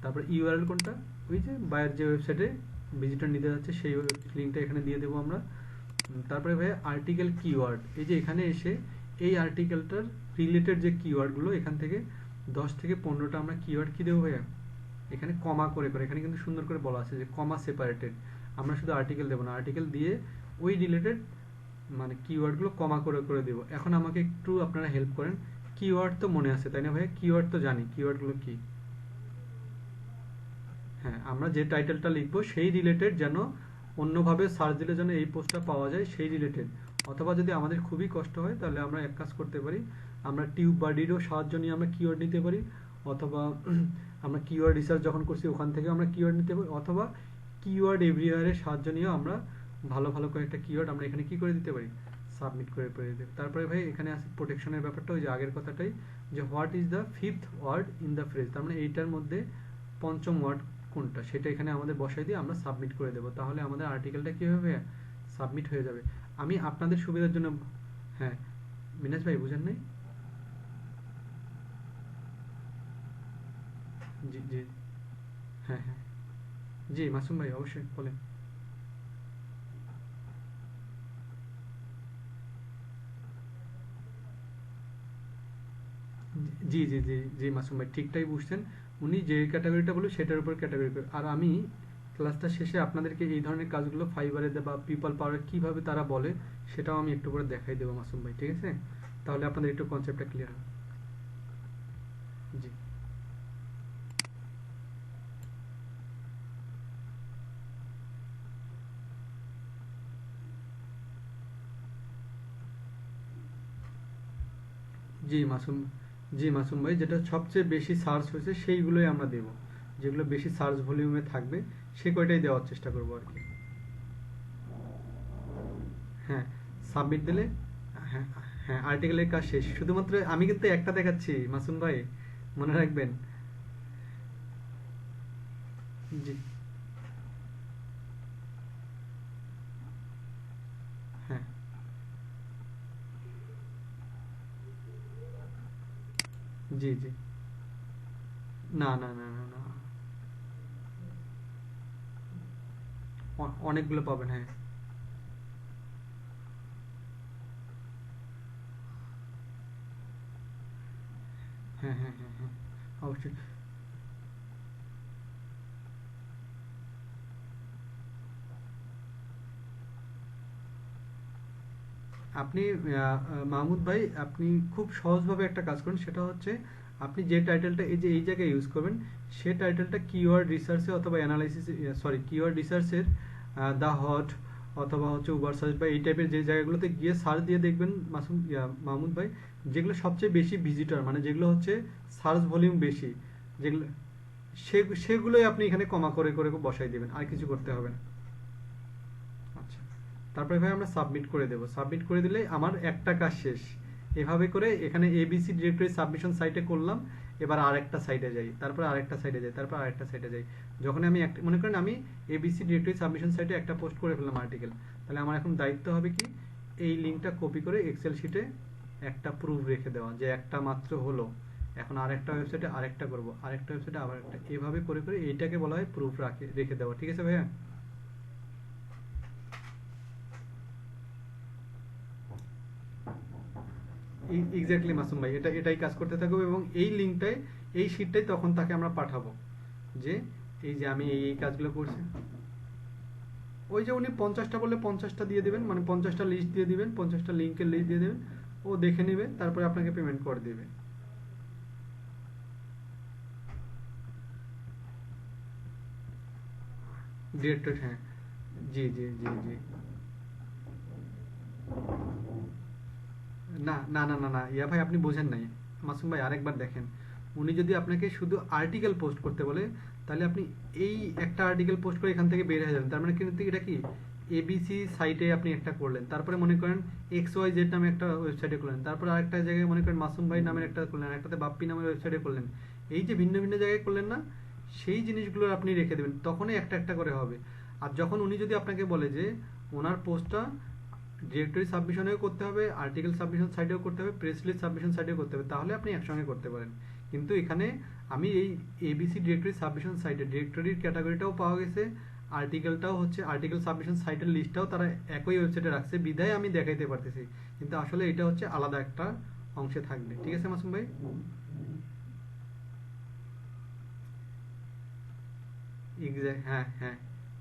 তারপর ইউআরএল কোনটা, ওই যে বায়ার যে ওয়েবসাইটে ভিজিটর নিতে যাচ্ছে সেই লিঙ্কটা এখানে দিয়ে দেবো আমরা। তারপরে ভাই আর্টিকেল কিওয়ার্ড, এই যে এখানে এসে এই আর্টিকেলটার রিলেটেড যে কিওয়ার্ডগুলো, এখান থেকে 10 থেকে 15টা আমরা কিওয়ার্ড কি দেবো ভাইয়া, এখানে কমা করে করে, এখানে কিন্তু সুন্দর করে বলা আছে যে কমা সেপারেটেড, আমরা শুধু আর্টিকেল দেবো না, আর্টিকেল দিয়ে ওই রিলেটেড মানে কিওয়ার্ডগুলো কমা করে করে দেবো। এখন আমাকে একটু আপনারা হেল্প করেন, কিওয়ার্ড তো মনে আছে তাই না ভাইয়া, কিওয়ার্ড তো জানি, কিওয়ার্ডগুলো কি, হ্যাঁ আমরা যে টাইটেলটা লিখবো সেই রিলেটেড, যেন অন্যভাবে সার্চ দিলে যেন এই পোস্টটা পাওয়া যায় সেই রিলেটেড। অথবা যদি আমাদের খুবই কষ্ট হয় তাহলে আমরা এক কাজ করতে পারি, আমরা টিউব বাডিরও সাহায্য নিয়ে আমরা কিওয়ার্ড নিতে পারি, অথবা আমরা কিওয়ার্ড রিসার্চ যখন করছি ওখান থেকে আমরা কিওয়ার্ড নিতে পারি, অথবা কিওয়ার্ড এভরিওয়ারের সাহায্য নিয়েও আমরা ভালো ভালো কয়েকটা কিওয়ার্ড আমরা এখানে কি করে দিতে পারি, সাবমিট করে করে দিতে। তারপরে ভাই এখানে আছে প্রোটেকশনের ব্যাপারটা, ওই যে আগের কথাটাই, যে what is the fifth word in the phrase, তার মানে এইটার মধ্যে পঞ্চম ওয়ার্ড কোনটা সেটা এখানে আমাদের বসাই দিয়ে আমরা সাবমিট করে দেবো, তাহলে আমাদের আর্টিকেলটা কি হবে, সাবমিট হয়ে যাবে। আমি আপনাদের সুবিধার জন্য, হ্যাঁ মিনাজ ভাই বুঝেন নাই, জি জি, হ্যাঁ হ্যাঁ, জি মাসুম ভাই অবশ্যই বলেন। জি জি জি জি মাসুম ভাই ঠিকটাই বুঝছেন, উনি যে ক্যাটাগরিটা বলবে সেটার উপর ক্যাটাগরি করে, আর আমি ক্লাসটা শেষে আপনাদেরকে এই ধরনের কাজগুলো ফাইবারে বা পিপল পাওয়ারে কিভাবে তারা বলে সেটাও আমি একটু করে দেখাই দেবো মাসুম ভাই, ঠিক আছে, তাহলে আপনাদের একটু কনসেপ্টটা ক্লিয়ার হবে। জি জি মাসুম, জি মাসুম ভাই, যেটা সবচেয়ে বেশি সার্চ হয়েছে সেইগুলোই আমরা দেব, যেগুলো বেশি সার্চ ভলিউমে থাকবে সে কয়টাই দেওয়ার চেষ্টা করবো আর কি। হ্যাঁ সাবমিট দিলে, হ্যাঁ হ্যাঁ আর্টিকেলের কাজ শেষ, শুধুমাত্র আমি কিন্তু একটা দেখাচ্ছি মাসুম ভাই, মনে রাখবেন। জি হ্যাঁ, জি জি, না না না না না, অনেকগুলো পাবেন, হ্যাঁ হ্যাঁ হ্যাঁ হ্যাঁ হ্যাঁ অবশ্যই। আপনি মাহমুদ ভাই, আপনি খুব সহজভাবে একটা কাজ করুন, সেটা হচ্ছে আপনি যে টাইটেলটা এই যে এই জায়গায় ইউজ করবেন, সে টাইটেলটা কিওয়ার্ড রিসার্চে অথবা অ্যানালাইসিস, সরি কিওয়ার্ড রিসার্চের দ্য হট অথবা হচ্ছে উবার সার্চ বা এই টাইপের যে জায়গাগুলোতে গিয়ে সার্চ দিয়ে দেখবেন মাসুম মাহমুদ ভাই, যেগুলো সবচেয়ে বেশি ভিজিটর, মানে যেগুলো হচ্ছে সার্চ ভলিউম বেশি, যেগুলো সেগুলোই আপনি এখানে কমা করে করে বসাই দেবেন, আর কিছু করতে হবে না। আচ্ছা, তারপরে ভাই আমরা সাবমিট করে দেব, সাবমিট করে দিলে আমার একটা কাজ শেষ। এভাবে করে এখানে এবিসি ডিরেক্টরি সাবমিশন সাইটে করলাম, এবার আরেকটা সাইটে যাই, তারপর আরেকটা সাইটে যাই, তারপর আরেকটা সাইটে যাই। যখন আমি একটা মনে করেন আমি এবিসি ডিরেক্টরি সাবমিশন সাইটে একটা পোস্ট করে ফেললাম আর্টিকেল, তাহলে আমার এখন দায়িত্ব হবে কি, এই লিঙ্কটা কপি করে এক্সেল শিটে একটা প্রুফ রেখে দেওয়া, যে একটা মাত্র হলো, এখন আরেকটা ওয়েবসাইটে আরেকটা করব, আরেকটা ওয়েবসাইটে আবার একটা, এভাবে করে করে এইটাকে বলা হয় প্রুফ রেখে দেওয়া, ঠিক আছে ভাইয়া। এক্স্যাক্টলি মাসুম ভাই, এটাই কাজ করতে থাকবো, এবং এই লিঙ্কটাই, এই শিটটাই তখন তাকে আমরা পাঠাবো, যে এই যে আমি এই এই কাজগুলো করছি। ওই যে উনি 50টা বললে 50টা দিয়ে দিবেন, মানে 50টা লিস্ট দিয়ে দিবেন, 50টা লিঙ্কের লিস্ট দিয়ে দিবেন, ও দেখে নেবে, তারপরে আপনাকে পেমেন্ট করে দেবে। ডিরেক্টর, হ্যাঁ, জি জি জি জি। না না না না না, ইয়া ভাই আপনি বোঝেন নাই। মাসুম ভাই আরেকবার দেখেন, উনি যদি আপনাকে শুধু আর্টিকেল পোস্ট করতে বলে, তাহলে আপনি এই একটা আর্টিকেল পোস্ট করে এখান থেকে বের হয়ে যাবেন। তার মানে কিন্তু এটা কি, এবিসি সাইটে আপনি একটা করলেন, তারপরে মনে করেন এক্স ওয়াই জেড নামে একটা ওয়েবসাইটে করলেন, তারপর আরেকটা জায়গায় মনে করেন মাসুম ভাই নামের একটা করলেন, একটাতে বাপ্পি নামের ওয়েবসাইটে করলেন। এই যে ভিন্ন ভিন্ন জায়গায় করলেন না, সেই জিনিসগুলো আপনি রেখে দেবেন, তখনই একটা একটা করে হবে। আর যখন উনি যদি আপনাকে বলে যে ওনার পোস্টটা ডিরেক্টরি সাবমিশনেও করতে হবে, আর্টিকেল সাবমিশন সাইটেও করতে হবে, প্রেস রিলিজ সাবমিশন সাইটেও করতে হবে, তাহলে আপনি একসঙ্গে করতে পারেন। কিন্তু এখানে আমি এই এবিসি ডিরেক্টরি সাবমিশন সাইটে ডিরেক্টরির ক্যাটাগরিটাও পাওয়া গেছে, আর্টিকেলটাও হচ্ছে আর্টিকেল সাবমিশন সাইটের লিস্টটাও তারা একই ওয়েবসাইটে রাখছে, বিধায় আমি দেখাইতে পারতেছি। কিন্তু আসলে এটা হচ্ছে আলাদা একটা অংশে থাকবে। ঠিক আছে মাসুম ভাই? হ্যাঁ হ্যাঁ,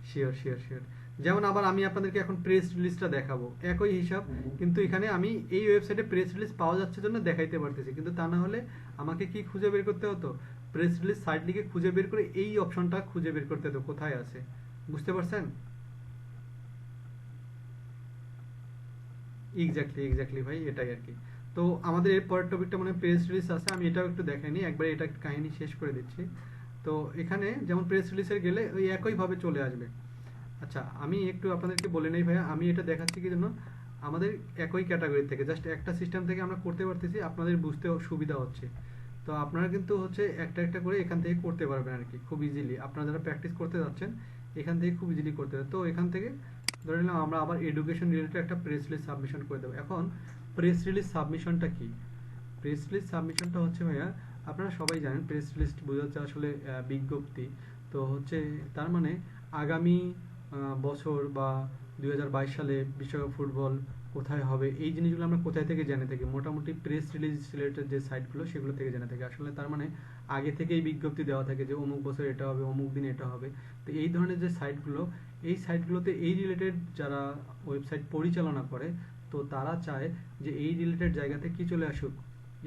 শিওর শিওর শিওর। যেমন আবার আমি আপনাদেরকে এখন প্রেস রিলিজটা দেখাবো, একই হিসাব, কিন্তু এখানে আমি এই ওয়েবসাইটে প্রেস রিলিজ পাওয়া যাচ্ছে জন্য দেখাইতে পারতেছি, কিন্তু তা না হলে আমাকে কি খুঁজে বের করতে হতো, প্রেস রিলিজ সাইট লিখে খুঁজে বের করে এই অপশনটা খুঁজে বের করতে হতো কোথায় আছে। বুঝতে পারছেন? এক্স্যাক্টলি এক্স্যাক্টলি ভাই, এটাই আর কি। তো আমাদের এর পরের টপিকটা মানে প্রেস রিলিজ আছে, আমি এটাও একটু দেখাইনি, একবার এটা একটু কাহিনী শেষ করে দিচ্ছি। তো এখানে যেমন প্রেস রিলিজের গেলে ওই একই ভাবে চলে আসবে। আচ্ছা, আমি একটু আপনাদেরকে বলে নেই ভাইয়া, আমি এটা দেখাচ্ছি কি জন্য, আমাদের একই ক্যাটাগরি থেকে জাস্ট একটা সিস্টেম থেকে আমরা করতে পারতেছি, আপনাদের বুঝতে সুবিধা হচ্ছে। তো আপনারা কিন্তু হচ্ছে একটা একটা করে এখান থেকে করতে পারবেন আর কি, খুব ইজিলি। আপনারা যারা প্র্যাকটিস করতে যাচ্ছেন এখান থেকে খুব ইজিলি করতে পারবেন। তো এখান থেকে ধরে নিলাম আমরা আবার এডুকেশন রিলেটেড একটা প্রেস রিলিজ সাবমিশন করে দেবো। এখন প্রেস রিলিজ সাবমিশনটা কি? প্রেস রিলিজ সাবমিশনটা হচ্ছে ভাইয়া, আপনারা সবাই জানেন প্রেস রিলিজ বোঝাচ্ছে আসলে বিজ্ঞপ্তি। তো হচ্ছে তার মানে আগামী বছর বা 2022 সালে বিশ্বকাপ ফুটবল কোথায় হবে, এই জিনিসগুলো আমরা কোথায় থেকে জেনে থাকি, মোটামুটি প্রেস রিলিজ রিলেটেড যে সাইটগুলো সেগুলো থেকে জেনে থাকি। আসলে তার মানে আগে থেকেই বিজ্ঞপ্তি দেওয়া থাকে যে অমুক বছর এটা হবে, অমুক দিন এটা হবে। তো এই ধরনের যে সাইটগুলো, এই সাইটগুলোতে এই রিলেটেড যারা ওয়েবসাইট পরিচালনা করে, তো তারা চায় যে এই রিলেটেড জায়গাতে কি চলে আসুক,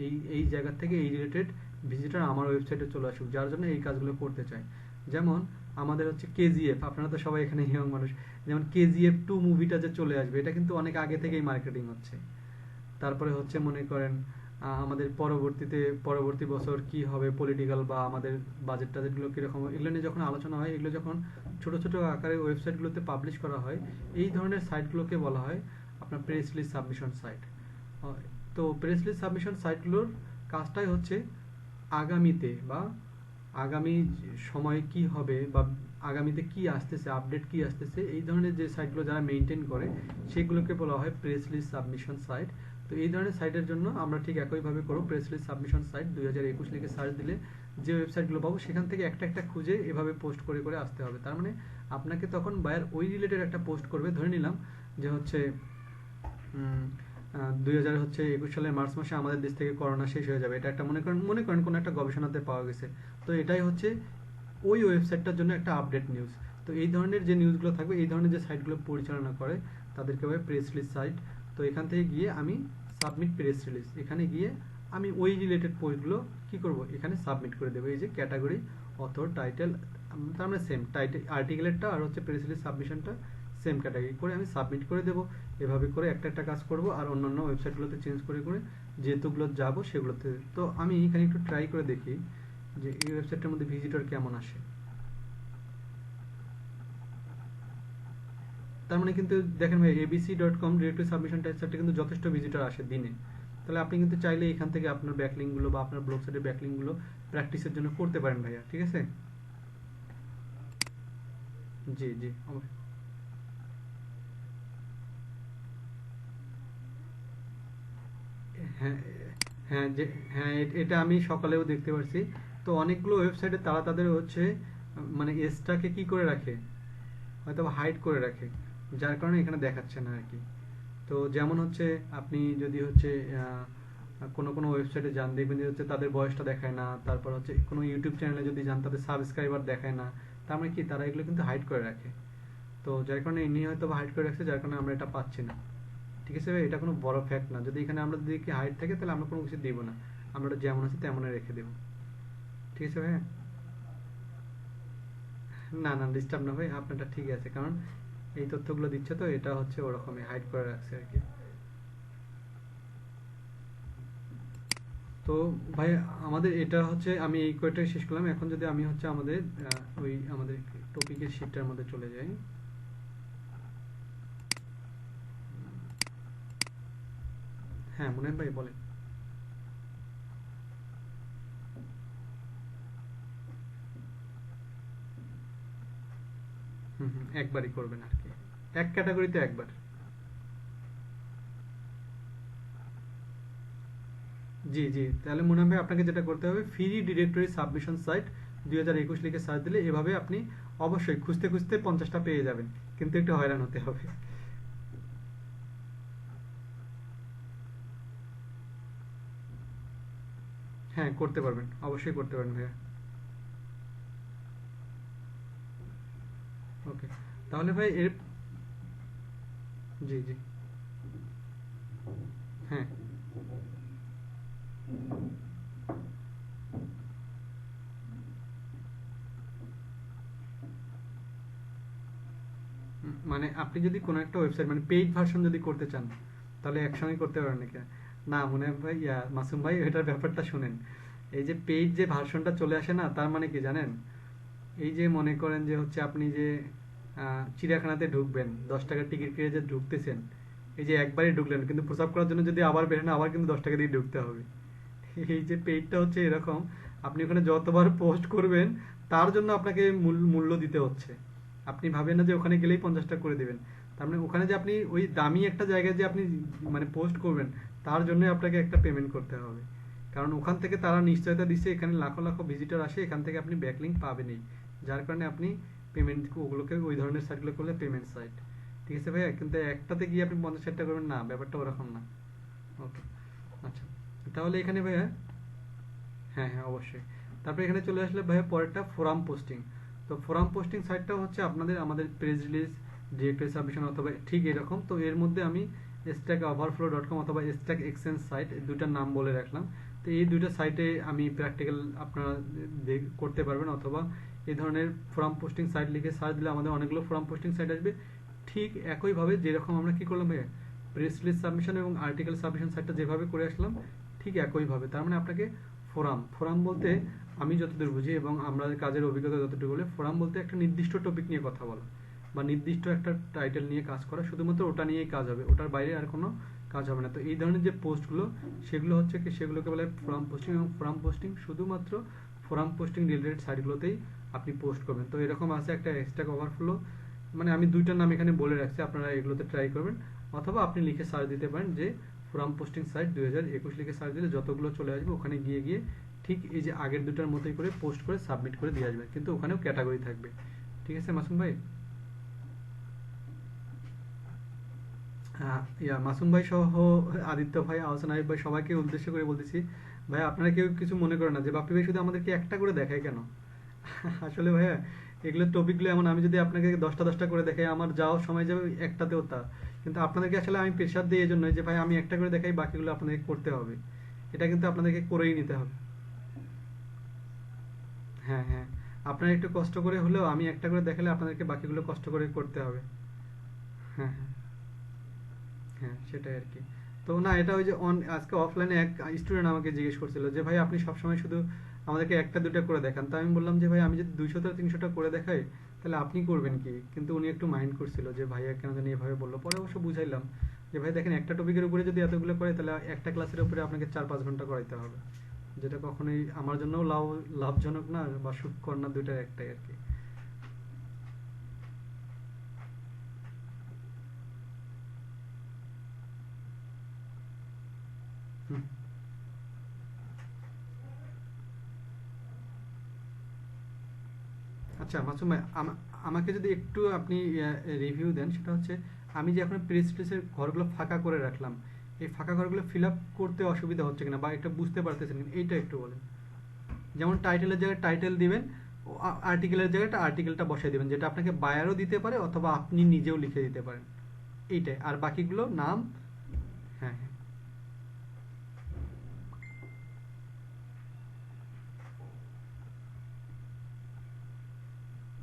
এই এই জায়গা থেকে এই রিলেটেড ভিজিটর আমার ওয়েবসাইটে চলে আসুক, যার জন্য এই কাজগুলো করতে চায়। যেমন আমাদের হচ্ছে কেজিএফ, আপনারা তো সবাই এখানে ইয়ং মানুষ, যেমন কেজিএফ 2 মুভিটা যে চলে আসবে, এটা কিন্তু অনেক আগে থেকেই মার্কেটিং হচ্ছে। তারপরে হচ্ছে মনে করেন আমাদের পরবর্তী বছর কি হবে, পলিটিক্যাল বা আমাদের বাজেট টাজেটগুলো কীরকম, এগুলো নিয়ে যখন আলোচনা হয়, এগুলো যখন ছোট ছোট আকারে ওয়েবসাইটগুলোতে পাবলিশ করা হয়, এই ধরনের সাইটগুলোকে বলা হয় আপনার প্রেস রিলিজ সাবমিশন সাইট। তো প্রেস রিলিজ সাবমিশন সাইটগুলোর কাজটাই হচ্ছে আগামীতে বা আগামী সময়ে কি হবে বা আগামীতে কি আসতেছে, আপডেট কি আসতেছে, এই ধরনের যে সাইটগুলো যারা মেনটেন করে সেগুলোকে বলা হয় প্রেস রিলিজ সাবমিশন সাইট। তো এই ধরনের সাইটের জন্য আমরা ঠিক একইভাবে করব, প্রেস রিলিজ সাবমিশন সাইট 2021 লিখে সার্চ দিলে যে ওয়েবসাইটগুলো পাবো সেখান থেকে একটা একটা খুঁজে এভাবে পোস্ট করে করে আসতে হবে। তার মানে আপনাকে তখন বায়ার ওই রিলেটেড একটা পোস্ট করবে, ধরে নিলাম যে হচ্ছে 2021 সালের মার্চ মাসে আমাদের দেশ থেকে করোনা শেষ হয়ে যাবে, এটা একটা মনে করেন কোনো একটা গবেষণাতে পাওয়া গেছে। তো এটাই হচ্ছে ওই ওয়েবসাইটটার জন্য একটা আপডেট নিউজ। তো এই ধরনের যে নিউজগুলো থাকবে, এই ধরনের যে সাইটগুলো পরিচালনা করে তাদেরকে বলে প্রেস রিলিজ সাইট। তো এখান থেকে গিয়ে আমি সাবমিট প্রেস রিলিজ, এখানে গিয়ে আমি ওই রিলেটেড পোস্টগুলো কি করব, এখানে সাবমিট করে দেবো। এই যে ক্যাটাগরি, অথর, টাইটেল, তার মানে সেম টাইটেল, আর্টিকেলেরটা আর হচ্ছে প্রেস রিলিজ সাবমিশনটা সেম ক্যাটাগরি করে আমি সাবমিট করে দেবো। এভাবে করে একটা একটা কাজ করব, আর অন্যান্য ওয়েবসাইটগুলোতে চেঞ্জ করে করে যেহেতুগুলো যাবো সেগুলোতে। তো আমি এখানে একটু ট্রাই করে দেখি যে এই ওয়েবসাইটটার মধ্যে ভিজিটর কেমন আসে। তার মানে কিন্তু দেখেন ভাই, abc.com ডিরেক্টরি সাবমিশন টাইপটা কিন্তু যথেষ্ট ভিজিটর আসে দিনে। তাহলে আপনি কিন্তু চাইলে এখান থেকে আপনার ব্যাকলিংকগুলো বা আপনার ব্লগ সাইটের ব্যাকলিংকগুলো প্র্যাকটিসের জন্য করতে পারেন ভাইয়া। ঠিক আছে? জি জি হ্যাঁ হ্যাঁ যে হ্যাঁ, এটা আমি সকালেও দেখতে পারছি। তো অনেকগুলো ওয়েবসাইটে তারা তাদের হচ্ছে মানে এজটাকে কি করে রাখে, হয়তো হাইড করে রাখে, যার কারণে এখানে দেখাচ্ছে না আর কি। তো যেমন হচ্ছে আপনি যদি হচ্ছে কোনো কোনো ওয়েবসাইটে যান, দেখবেন যে হচ্ছে তাদের বয়সটা দেখায় না, তারপর হচ্ছে কোনো ইউটিউব চ্যানেলে যদি যান তাদের সাবস্ক্রাইবার দেখায় না। তার মানে কি, তারা এগুলো কিন্তু হাইড করে রাখে। তো যার কারণে ইনি হয়তো হাইড করে রাখছে, যার কারণে আমরা এটা পাচ্ছি না। ঠিক আছে ভাই, এটা কোনো বড় ফ্যাক্ট না। যদি এখানে আমরা যদি কি হাইড থাকে তাহলে আমরা কোনো কিছু দিব না, আমরা ওটা যেমন আছে তেমনই রেখে দেবো। ঠিক আছে ভাই। না না, ডিস্টার্ব না ভাই, আপনারটা ঠিক আছে, কারণ এই তথ্যগুলো দিচ্ছে তো এটা হচ্ছে ওরকমই হাইড করে রাখছে আর কি। তো ভাই আমাদের এটা হচ্ছে, আমি এই কোয়েটাই শেষ করলাম। এখন যদি আমি হচ্ছে আমাদের ওই আমাদের টপিকের শিটটার মধ্যে চলে যাই। হ্যাঁ মনে ভাই বলেন। হুম হুম, একবারই করবেন আর কি, এক ক্যাটাগরিতে একবার। জি জি, তাহলে মনে হবে আপনাকে যেটা করতে হবে, ফ্রি ডিরেক্টরি সাবমিশন সাইট 2021 লিখে সার্চ দিলে এভাবে আপনি অবশ্যই খুঁজতে খুঁজতে 50টা পেয়ে যাবেন, কিন্তু একটু হয়রান হতে হবে। হ্যাঁ করতে পারবেন, অবশ্যই করতে পারবেন ভাইয়া। ওকে, তাহলে ভাই এর, জি জি, হ্যাঁ মানে আপনি যদি কোনো একটা ওয়েবসাইট মানে পেইড ভার্সন যদি করতে চান তাহলে একসঙ্গে করতে পারেন নাকি? না মনে হয় ভাই, মাসুম ভাই এটার ব্যাপারটা শুনেন। এই যে পেইড যে ভার্সনটা চলে আসে না, তার মানে কি জানেন? এই যে মনে করেন যে হচ্ছে আপনি যে চিড়িয়াখানাতে ঢুকবেন, 10 টাকার টিকিট কেটে যে ঢুকতেছেন, এই যে একবারই ঢুকলেন, কিন্তু প্রসাব করার জন্য যদি আবার বেরোন আবার কিন্তু 10 টাকা দিয়ে ঢুকতে হবে। এই যে পেইডটা হচ্ছে এরকম, আপনি ওখানে যতবার পোস্ট করবেন তার জন্য আপনাকে মূল্য দিতে হচ্ছে। আপনি ভাবেন না যে ওখানে গেলেই 50 টাকা করে দেবেন, তার মানে ওখানে যে আপনি ওই দামি একটা জায়গায় যে আপনি মানে পোস্ট করবেন, তার জন্য আপনাকে একটা পেমেন্ট করতে হবে। কারণ ওখান থেকে তারা নিশ্চয়তা দিচ্ছে এখানে লাখো লাখো ভিজিটর আসে, এখান থেকে আপনি ব্যাকলিংক পাবেনই, যার কারণে আপনি পেমেন্ট ওগুলোকে ওই ধরনের সাইটগুলো করলে পেমেন্ট সাইট। ঠিক আছে ভাইয়া, কিন্তু একটাতে গিয়ে আপনি 50 ষাট টাকা করবেন না, ব্যাপারটা ওরকম না। ওকে, আচ্ছা, তাহলে এখানে ভাইয়া, হ্যাঁ হ্যাঁ অবশ্যই। তারপরে এখানে চলে আসলে ভাইয়া পরেরটা ফোরাম পোস্টিং। তো ফোরাম পোস্টিং সাইটটা হচ্ছে আপনাদের আমাদের প্রেস রিলিজ, ডিরেক্টরি সাবমিশন অথবা ঠিক এরকম। তো এর মধ্যে আমি স্ট্যাক ওভারফ্লো ডট কম অথবা স্ট্যাক এক্সচেঞ্জ সাইট, দুইটার নাম বলে রাখলাম। তো এই দুইটা সাইটে আমি প্র্যাকটিক্যাল আপনারা করতে পারবেন, অথবা এই ধরনের ফোরাম পোস্টিং সাইট লিখে সার্চ দিলে আমাদের অনেকগুলো ফোরাম পোস্টিং সাইট আসবে। ঠিক একইভাবে যেরকম আমরা কি করলাম ভাইয়া, প্রেস রিলিজ সাবমিশন এবং আর্টিকেল সাবমিশন সাইটটা যেভাবে করে আসলাম, ঠিক একইভাবে। তার মানে আপনাকে ফোরাম, ফোরাম বলতে আমি যতদূর বুঝি এবং আমরা কাজের অভিজ্ঞতা যতটুকু বলে, ফোরাম বলতে একটা নির্দিষ্ট টপিক নিয়ে কথা বলা বা নির্দিষ্ট একটা টাইটেল নিয়ে কাজ করা, শুধুমাত্র ওটা নিয়েই কাজ হবে, ওটার বাইরে আর কোনো কাজ হবে না। তো এই ধরনের যে পোস্টগুলো, সেগুলো হচ্ছে কি, সেগুলোকে বলে ফোরাম পোস্টিং, এবং ফোরাম পোস্টিং শুধুমাত্র ফোরাম পোস্টিং রিলেটেড সাইটগুলোতেই আপনি পোস্ট করবেন। তো এরকম আছে একটা স্ট্যাক ওভারফ্লো, মানে আমি দুইটার নাম এখানে বলে রাখছি, আপনারা এগুলোতে ট্রাই করবেন, অথবা আপনি লিখে সার্চ দিতে পারেন যে ফোরাম পোস্টিং সাইট 2021 লিখে সার্চ দিলে যতগুলো চলে আসবে, ওখানে গিয়ে গিয়ে ঠিক এই যে আগের দুটার মতোই করে পোস্ট করে সাবমিট করে দিয়ে আসবেন, কিন্তু ওখানেও ক্যাটাগরি থাকবে। ঠিক আছে মাসুম ভাই? মাসুম ভাই সহ আদিত্য ভাই, আহসান আরিফ ভাই, সবাইকে উদ্দেশ্য করে বলতেছি, ভাই আপনারা কেউ কিছু মনে করেন না যে বাপ্পি ভাই শুধু আমাদেরকে একটা করে দেখায় কেন। আসলে ভাইয়া এগুলো টপিকগুলো এমন, আমি যদি আপনাকে 10টা করে দেখাই আমার যাওয়ার সময় যাবে একটাতেও তা, কিন্তু আপনাদেরকে আসলে আমি প্রেশার দিই এই জন্যই যে ভাই আমি একটা করে দেখাই, বাকিগুলো আপনাদেরকে করতে হবে। এটা কিন্তু আপনাদেরকে করেই নিতে হবে। হ্যাঁ হ্যাঁ, আপনারা একটু কষ্ট করে হলেও আমি একটা করে দেখালে আপনাদেরকে বাকিগুলো কষ্ট করে করতে হবে। হ্যাঁ হ্যাঁ, হ্যাঁ সেটাই আর কি। তো না, এটা ওই যে আজকে অফলাইনে এক স্টুডেন্ট আমাকে জিজ্ঞেস করছিল যে ভাই আপনি সবসময় শুধু আমাদেরকে একটা দুটা করে দেখান, তা আমি বললাম যে ভাই আমি যদি 200-300টা করে দেখাই তাহলে আপনি করবেন কি? কিন্তু উনি একটু মাইন্ড করছিল যে ভাইয়া কেন জানি এভাবে বললো, পরে অবশ্য বুঝাইলাম যে ভাই দেখেন একটা টপিকের উপরে যদি এতগুলো করে তাহলে একটা ক্লাসের উপরে আপনাকে 4-5 ঘন্টা করাইতে হবে, যেটা কখনোই আমার জন্যও লাভজনক না বা সুখকর না, দুইটার একটাই আর কি। হুম। আচ্ছা মাসুম ভাই, আমাকে যদি একটু আপনি রিভিউ দেন, সেটা হচ্ছে আমি যে এখন প্রেস রিলিজের ঘরগুলো ফাঁকা করে রাখলাম, এই ফাঁকা ঘরগুলো ফিল আপ করতে অসুবিধা হচ্ছে কিনা বা এটা বুঝতে পারতেছেন কিনা, এইটা একটু বলেন। যেমন টাইটেলের জায়গায় টাইটেল দিবেন, আর্টিকেলের জায়গাটা আর্টিকেলটা বসাই দেবেন, যেটা আপনাকে বায়ারও দিতে পারে অথবা আপনি নিজেও লিখে দিতে পারেন, এইটাই। আর বাকিগুলো নাম। হ্যাঁ হ্যাঁ।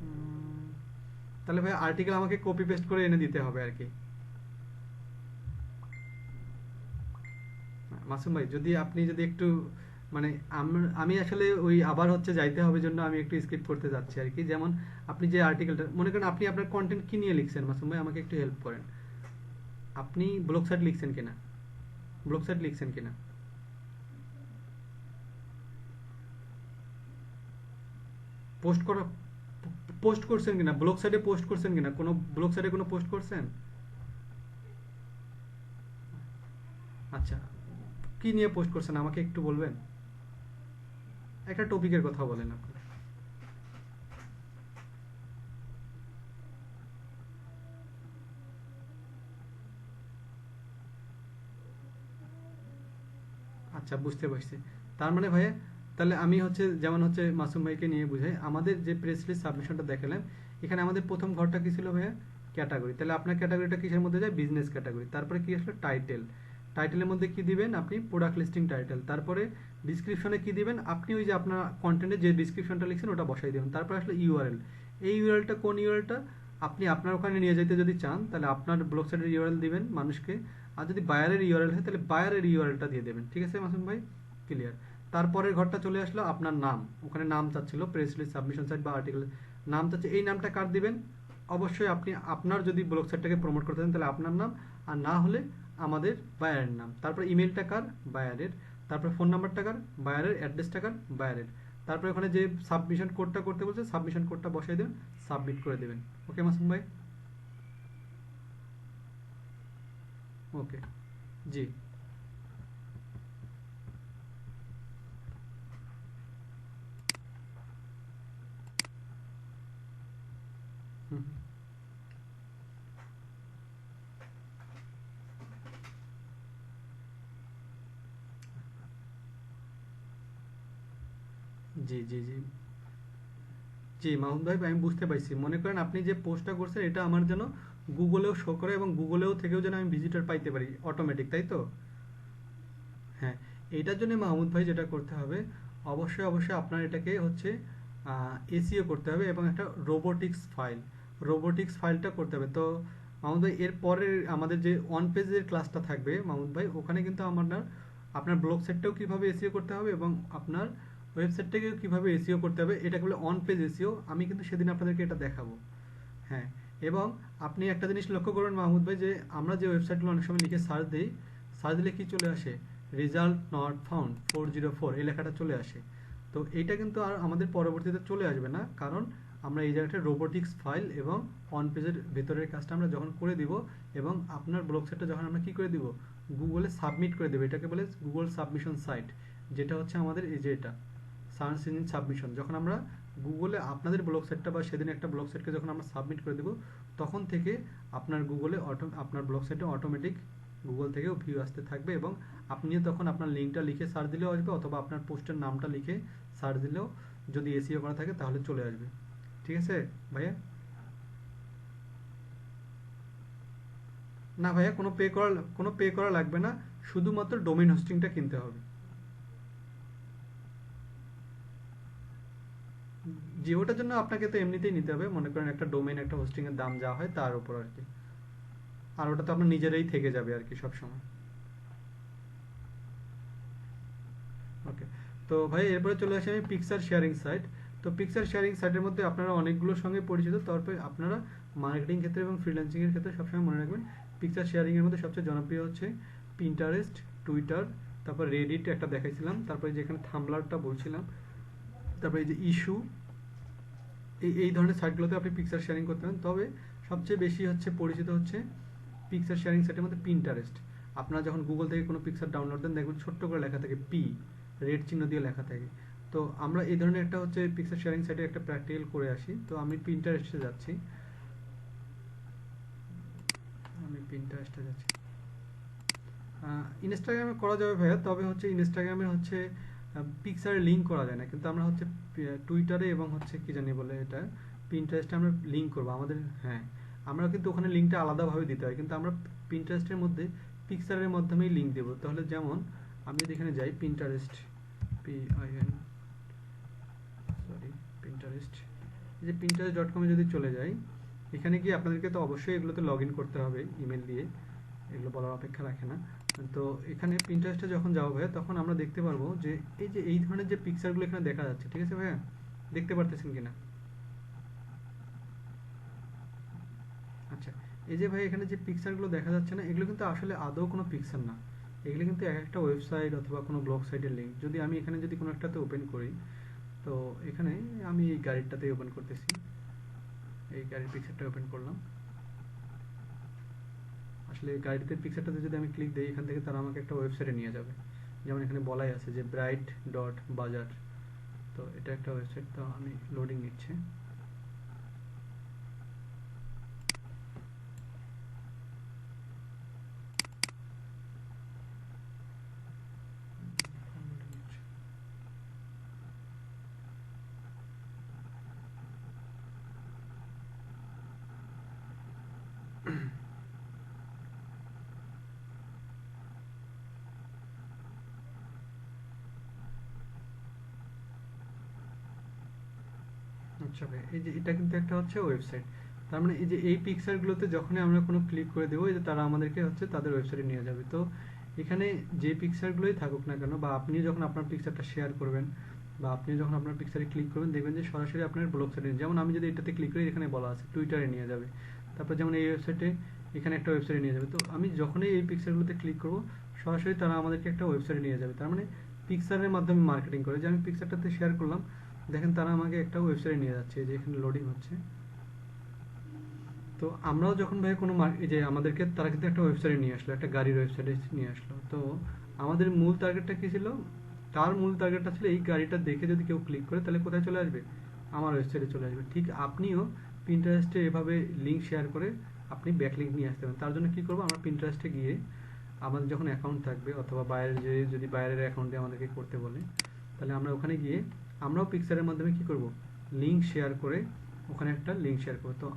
উম, তাহলে ভাই আর্টিকেল আমাকে কপি পেস্ট করে এনে দিতে হবে আর কি। মাসুম ভাই যদি আপনি যদি একটু মানে আমি আসলে ওই আবার হচ্ছে যাইতে হবে জন্য আমি একটু স্কিপ করতে যাচ্ছি আর কি। যেমন আপনি যে আর্টিকেলটা মনে করেন, আপনি আপনার কন্টেন্ট কি নিয়ে লিখছেন মাসুম ভাই, আমাকে একটু হেল্প করেন। আপনি ব্লগ সাইট লিখছেন কিনা, ব্লগ সাইট লিখছেন কিনা, পোস্ট করা, পোস্ট করছেন কিনা, ব্লগ সাইটে পোস্ট করছেন কিনা, কোনো ব্লগ সাইটে কোনো পোস্ট করছেন? আচ্ছা, কি নিয়ে পোস্ট করছেন আমাকে একটু বলবেন? একটা টপিকের কথা বলেন আপনি। আচ্ছা, বুঝতে পারছি। তার মানে ভাইয়া, তাহলে আমি হচ্ছে যেমন হচ্ছে মাসুম ভাইকে নিয়ে বুঝাই, আমাদের যে প্রেস রিলিজ সাবমিশনটা দেখালেন, এখানে আমাদের প্রথম ঘরটা কি ছিল ভাইয়া? ক্যাটাগরি। তাহলে আপনার ক্যাটাগরিটা কিসের মধ্যে যায়? Business category. তারপরে কি আসলো? টাইটেল। টাইটেলের মধ্যে কি দিবেন আপনি? Product listing title. তারপরে ডিসক্রিপশনে কি দিবেন আপনি? ওই যে আপনার কন্টেন্টে যে ডিসক্রিপশনটা লিখছেন ওটা বসাই দেবেন। তারপরে আসলে ইউআরএল। এই ইউআরএলটা কোন ইউআরএলটা? আপনি আপনার ওখানে নিয়ে যেতে যদি চান তাহলে আপনার ব্লগ সাইটের ইউআরএল দিবেন মানুষকে। আর যদি বায়ারের ইউআরএল হয় তাহলে বায়ারের ইউআরএলটা দিয়ে দেবেন। ঠিক আছে মাসুম ভাই? ক্লিয়ার। তারপরের ঘরটা চলে আসলো আপনার নাম। ওখানে নাম চাচ্ছিল, প্রেস রিলিজ সাবমিশন সাইট বা আর্টিকেল নাম চাচ্ছে। এই নামটা কার দিবেন? অবশ্যই আপনি আপনার যদি ব্লগ সাইটটাকে প্রমোট করতে চান তাহলে আপনার নাম, আর না হলে আমাদের বায়ারের নাম। তারপর ইমেলটা কার? বায়ারের। তারপর ফোন নাম্বারটা কার? বায়ারের। অ্যাড্রেসটা কার? বায়ারের। তারপর ওখানে যে সাবমিশন কোডটা করতে বলছে সাবমিশন কোডটা বসাই দেবেন, সাবমিট করে দেবেন। ওকে মাসুম ভাই? ওকে। জি। হুম। জি জি জি। জি মাহমুদ ভাই, আমি বুঝতে পারছি। মনে করেন আপনি যে পোস্টটা করছেন এটা আমার যেন গুগলেও শো করে এবং গুগলেও থেকেও যেন আমি ভিজিটর পাইতে পারি অটোমেটিক, তাই তো? হ্যাঁ। এইটার জন্য মাহমুদ ভাই যেটা করতে হবে, অবশ্যই অবশ্যই আপনার এটাকে হচ্ছে এসইও করতে হবে এবং একটা রোবোটিক্স ফাইল, রোবোটিক্স ফাইলটা করতে হবে। তো মাহমুদ ভাই এর পরে আমাদের যে অন পেজের ক্লাসটা থাকবে মাহমুদ ভাই, ওখানে কিন্তু আপনার আপনার ব্লগ সেটটাও কীভাবে এসইও করতে হবে এবং আপনার ওয়েবসাইটটাকেও কীভাবে এসইও করতে হবে, এটাকে বলে অন পেজ এসইও। আমি কিন্তু সেদিন আপনাদেরকে এটা দেখাবো। হ্যাঁ। এবং আপনি একটা জিনিস লক্ষ্য করবেন মাহমুদ ভাই, যে আমরা যে ওয়েবসাইটগুলো অনেক সময় লিখে সার্চ দিই, সার্চ দিলে কি চলে আসে? রেজাল্ট নট ফাউন্ড 404 এই লেখাটা চলে আসে। তো এইটা কিন্তু আর আমাদের পরবর্তীতে চলে আসবে না, কারণ আমরা এই জায়গাটা রোবোটিক্স ফাইল এবং অন পেজের ভেতরের কাজটা আমরা যখন করে দিব এবং আপনার ব্লগ সাইটটা যখন আমরা কি করে দিব, গুগলে সাবমিট করে দেবো, এটাকে বলে গুগল সাবমিশন সাইট। যেটা হচ্ছে আমাদের এই যে এটা সার্চ ইঞ্জিন সাবমিশন। যখন আমরা গুগলে আপনাদের ব্লগ সাইটটা বা সেদিন একটা ব্লগ সাইটকে যখন আমরা সাবমিট করে দেব, তখন থেকে আপনার গুগলে আপনার ব্লগ সাইটে অটোমেটিক গুগল থেকেও ভিউ আসতে থাকবে এবং আপনিও তখন আপনার লিঙ্কটা লিখে সার্চ দিলেও আসবে অথবা আপনার পোস্টের নামটা লিখে সার্চ দিলেও যদি এসইও করা থাকে তাহলে চলে আসবে। ঠিক আছে ভাইয়া? না ভাইয়া, কোনো পে করা লাগবে না, শুধুমাত্র ডোমেইন হোস্টিংটা কিনতে হবে। জি, ওটার জন্য আপনাকে তো এমনিতেই নিতে হবে। মনে করেন একটা ডোমেইন একটা হোস্টিং এর দাম যা হয় তার উপর আর কি। আর ওটা তো আপনার নিজেরাই থেকে যাবে আর কি সবসময়। ওকে। তো ভাই এরপরে চলে আসি আমি পিকচার শেয়ারিং সাইট। তো পিকচার শেয়ারিং সাইটের মধ্যে আপনারা অনেকগুলোর সঙ্গে পরিচিত, তারপরে আপনারা মার্কেটিং ক্ষেত্রে এবং ফ্রিল্যান্সিং এর ক্ষেত্রে সবসময় মনে রাখবেন পিকচার শেয়ারিং এর মধ্যে সবচেয়ে জনপ্রিয় হচ্ছে পিন্টারেস্ট, টুইটার, তারপর রেডিট একটা দেখাইছিলাম, তারপরে যেখানে থাম্বলারটা বলছিলাম, তারপরে এই যে ইস্যু, এই ধরনের সাইটগুলোতে আপনি পিকচার শেয়ারিং করতে পারেন। তবে সবচেয়ে বেশি হচ্ছে পরিচিত হচ্ছে পিকচার শেয়ারিং সাইটের মধ্যে পিন্টারেস্ট। আপনারা যখন গুগল থেকে কোনো পিকচার ডাউনলোড দেন দেখবেন ছোট্ট করে লেখা থাকে পি, রেড চিহ্ন দিয়ে লেখা থাকে। তো আমরা এই ধরনের একটা হচ্ছে পিকচার শেয়ারিং সাইটে একটা প্র্যাকটিক্যাল করে আসি। তো আমি পিন্টারেস্টে যাচ্ছি, আমি পিন্টারেস্টে যাচ্ছি। ইনস্টাগ্রামে করা যাবে ভাইয়া, তবে হচ্ছে ইনস্টাগ্রামে হচ্ছে পিকচারে লিঙ্ক করা যায় না, কিন্তু আমরা হচ্ছে টুইটারে এবং হচ্ছে কি জানি বলে এটা পিন্টারেস্টে আমরা লিঙ্ক করবো আমাদের। হ্যাঁ, আমরা কিন্তু ওখানে লিঙ্কটা আলাদাভাবে দিতে হয়, কিন্তু আমরা পিন্টারেস্টের মধ্যে পিকচারের মাধ্যমেই লিঙ্ক দেবো। তাহলে যেমন আমি যদি এখানে যাই পিন্টারেস্ট, PIN সরি পিন্টারেস্ট, এই যে pinterest.com এ যদি চলে যাই, এখানে গিয়ে আপনাদেরকে তো অবশ্যই এগুলোতে লগ ইন করতে হবে ইমেল দিয়ে, এগুলো বলার অপেক্ষা রাখে না। তো এখানে পিন্টারেস্টে যখন যাবো ভাইয়া, তখন আমরা দেখতে পারবো যে এই ধরনের যে পিকচারগুলো এখানে দেখা যাচ্ছে, ঠিক আছে ভাইয়া, দেখতে পারতেছেন কিনা? আচ্ছা, এই যে ভাই এখানে যে পিকচারগুলো দেখা যাচ্ছে না, এগুলো কিন্তু আসলে আদৌ কোনো পিকচার না, এগুলো কিন্তু এক একটা ওয়েবসাইট অথবা কোনো ব্লগ সাইটের লিঙ্ক। যদি আমি এখানে যদি কোনো একটাতে ওপেন করি, তো এখানে আমি এই গাড়িটাতে ওপেন করতেছি, এই গাড়ির পিকচারটা ওপেন করলাম। আসলে গাড়িতে পিকচারটাতে যদি আমি ক্লিক দিই, এখান থেকে তারা আমাকে একটা ওয়েবসাইটে নিয়ে যাবে। যেমন এখানে বলাই আছে যে bright.bazaar, তো এটা একটা ওয়েবসাইট। তো আমি লোডিং নিচ্ছে। আচ্ছা ভাই, এই যে এটা কিন্তু একটা হচ্ছে ওয়েবসাইট। তার মানে এই যে এই পিকচারগুলোতে যখনই আমরা কোনো ক্লিক করে দেবো, এই যে তারা আমাদেরকে হচ্ছে তাদের ওয়েবসাইটে নিয়ে যাবে। তো এখানে যে পিকচারগুলোই থাকুক না কেন, বা আপনি যখন আপনার পিকচারটা শেয়ার করবেন, বা আপনি যখন আপনার পিকচারে ক্লিক করবেন, দেখবেন যে সরাসরি আপনার ব্লগ সাইটে, যেমন আমি যদি এটাতে ক্লিক করি, এখানে বলা আছে টুইটারে নিয়ে যাবে। তারপর যেমন এই ওয়েবসাইটে, এখানে একটা ওয়েবসাইটে নিয়ে যাবে। তো আমি যখনই এই পিকচারগুলোতে ক্লিক করব, সরাসরি তারা আমাদেরকে একটা ওয়েবসাইটে নিয়ে যাবে। তার মানে পিকচারের মাধ্যমে মার্কেটিং করে, যে আমি পিকচারটাতে শেয়ার করলাম, দেখেন তারা আমাকে একটা ওয়েবসাইটে নিয়ে যাচ্ছে, যে এখানে লোডিং হচ্ছে। তো আমরাও যখন ভাই কোনো এই যে আমাদেরকে তারা কিন্তু একটা ওয়েবসাইটে নিয়ে আসলো, একটা গাড়ির ওয়েবসাইটে নিয়ে আসলো। তো আমাদের মূল টার্গেটটা কি ছিল? তার মূল টার্গেটটা ছিল এই গাড়িটা দেখে যদি কেউ ক্লিক করে, তাহলে কোথায় চলে আসবে? আমার ওয়েবসাইটে চলে আসবে। ঠিক আপনিও পিন্টারেস্টে এভাবে লিঙ্ক শেয়ার করে আপনি ব্যাকলিঙ্ক নিয়ে আসতে পারেন। তার জন্য কি করবো, আমরা পিন্টারেস্টে গিয়ে আমাদের যখন অ্যাকাউন্ট থাকবে, অথবা বাইরের যদি বাইরের অ্যাকাউন্টে আমাদেরকে করতে বলে, তাহলে আমরা ওখানে গিয়ে আমরাও পিকচারের মাধ্যমে কি করব, লিঙ্ক শেয়ার করে ওখানে একটা লিঙ্ক শেয়ার করব। তো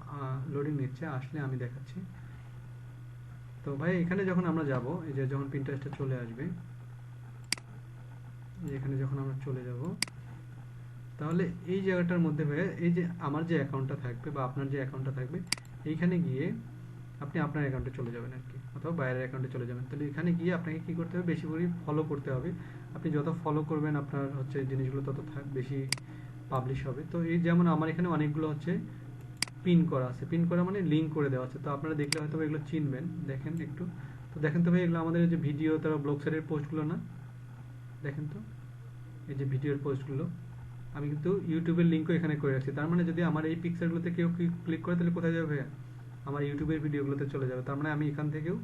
লোডিং নিচ্ছে, আসলে আমি দেখাচ্ছি। তো ভাই এখানে যখন আমরা যাব, এই যে যখন পিন্টারেস্টে চলে আসবে, এখানে যখন আমরা চলে যাব, তাহলে এই জায়গাটার মধ্যে ভাই এই যে আমার যে অ্যাকাউন্টটা থাকবে বা আপনার যে অ্যাকাউন্টটা থাকবে, এইখানে গিয়ে আপনি আপনার অ্যাকাউন্টে চলে যাবেন আর কি, অথবা বাইরের অ্যাকাউন্টে চলে যাবেন। তাহলে এখানে গিয়ে আপনাকে কি করতে হবে, বেশি করে ফলো করতে হবে। আপনি যত ফলো করবেন, আপনার হচ্ছে জিনিসগুলো তত বেশি পাবলিশ হবে। তো এই যেমন আমার এখানে অনেকগুলো হচ্ছে পিন করা আছে, পিন করা মানে লিঙ্ক করে দেওয়া আছে। তো আপনারা দেখলে হয়তো এগুলো চিনবেন, দেখেন একটু। তো দেখেন তো ভাই, এগুলো আমাদের যে ভিডিও, তারা ব্লগ সাইটের পোস্টগুলো না, দেখেন তো এই যে ভিডিওর পোস্টগুলো, আমি কিন্তু ইউটিউবের লিঙ্কও এখানে করে রাখছি। তার মানে যদি আমার এই পিকচারগুলোতে কেউ ক্লিক করে, তাহলে কোথায় যাবে? আমার ইউটিউবের ভিডিওগুলোতে চলে যাবে। তার মানে আমি এখান থেকেও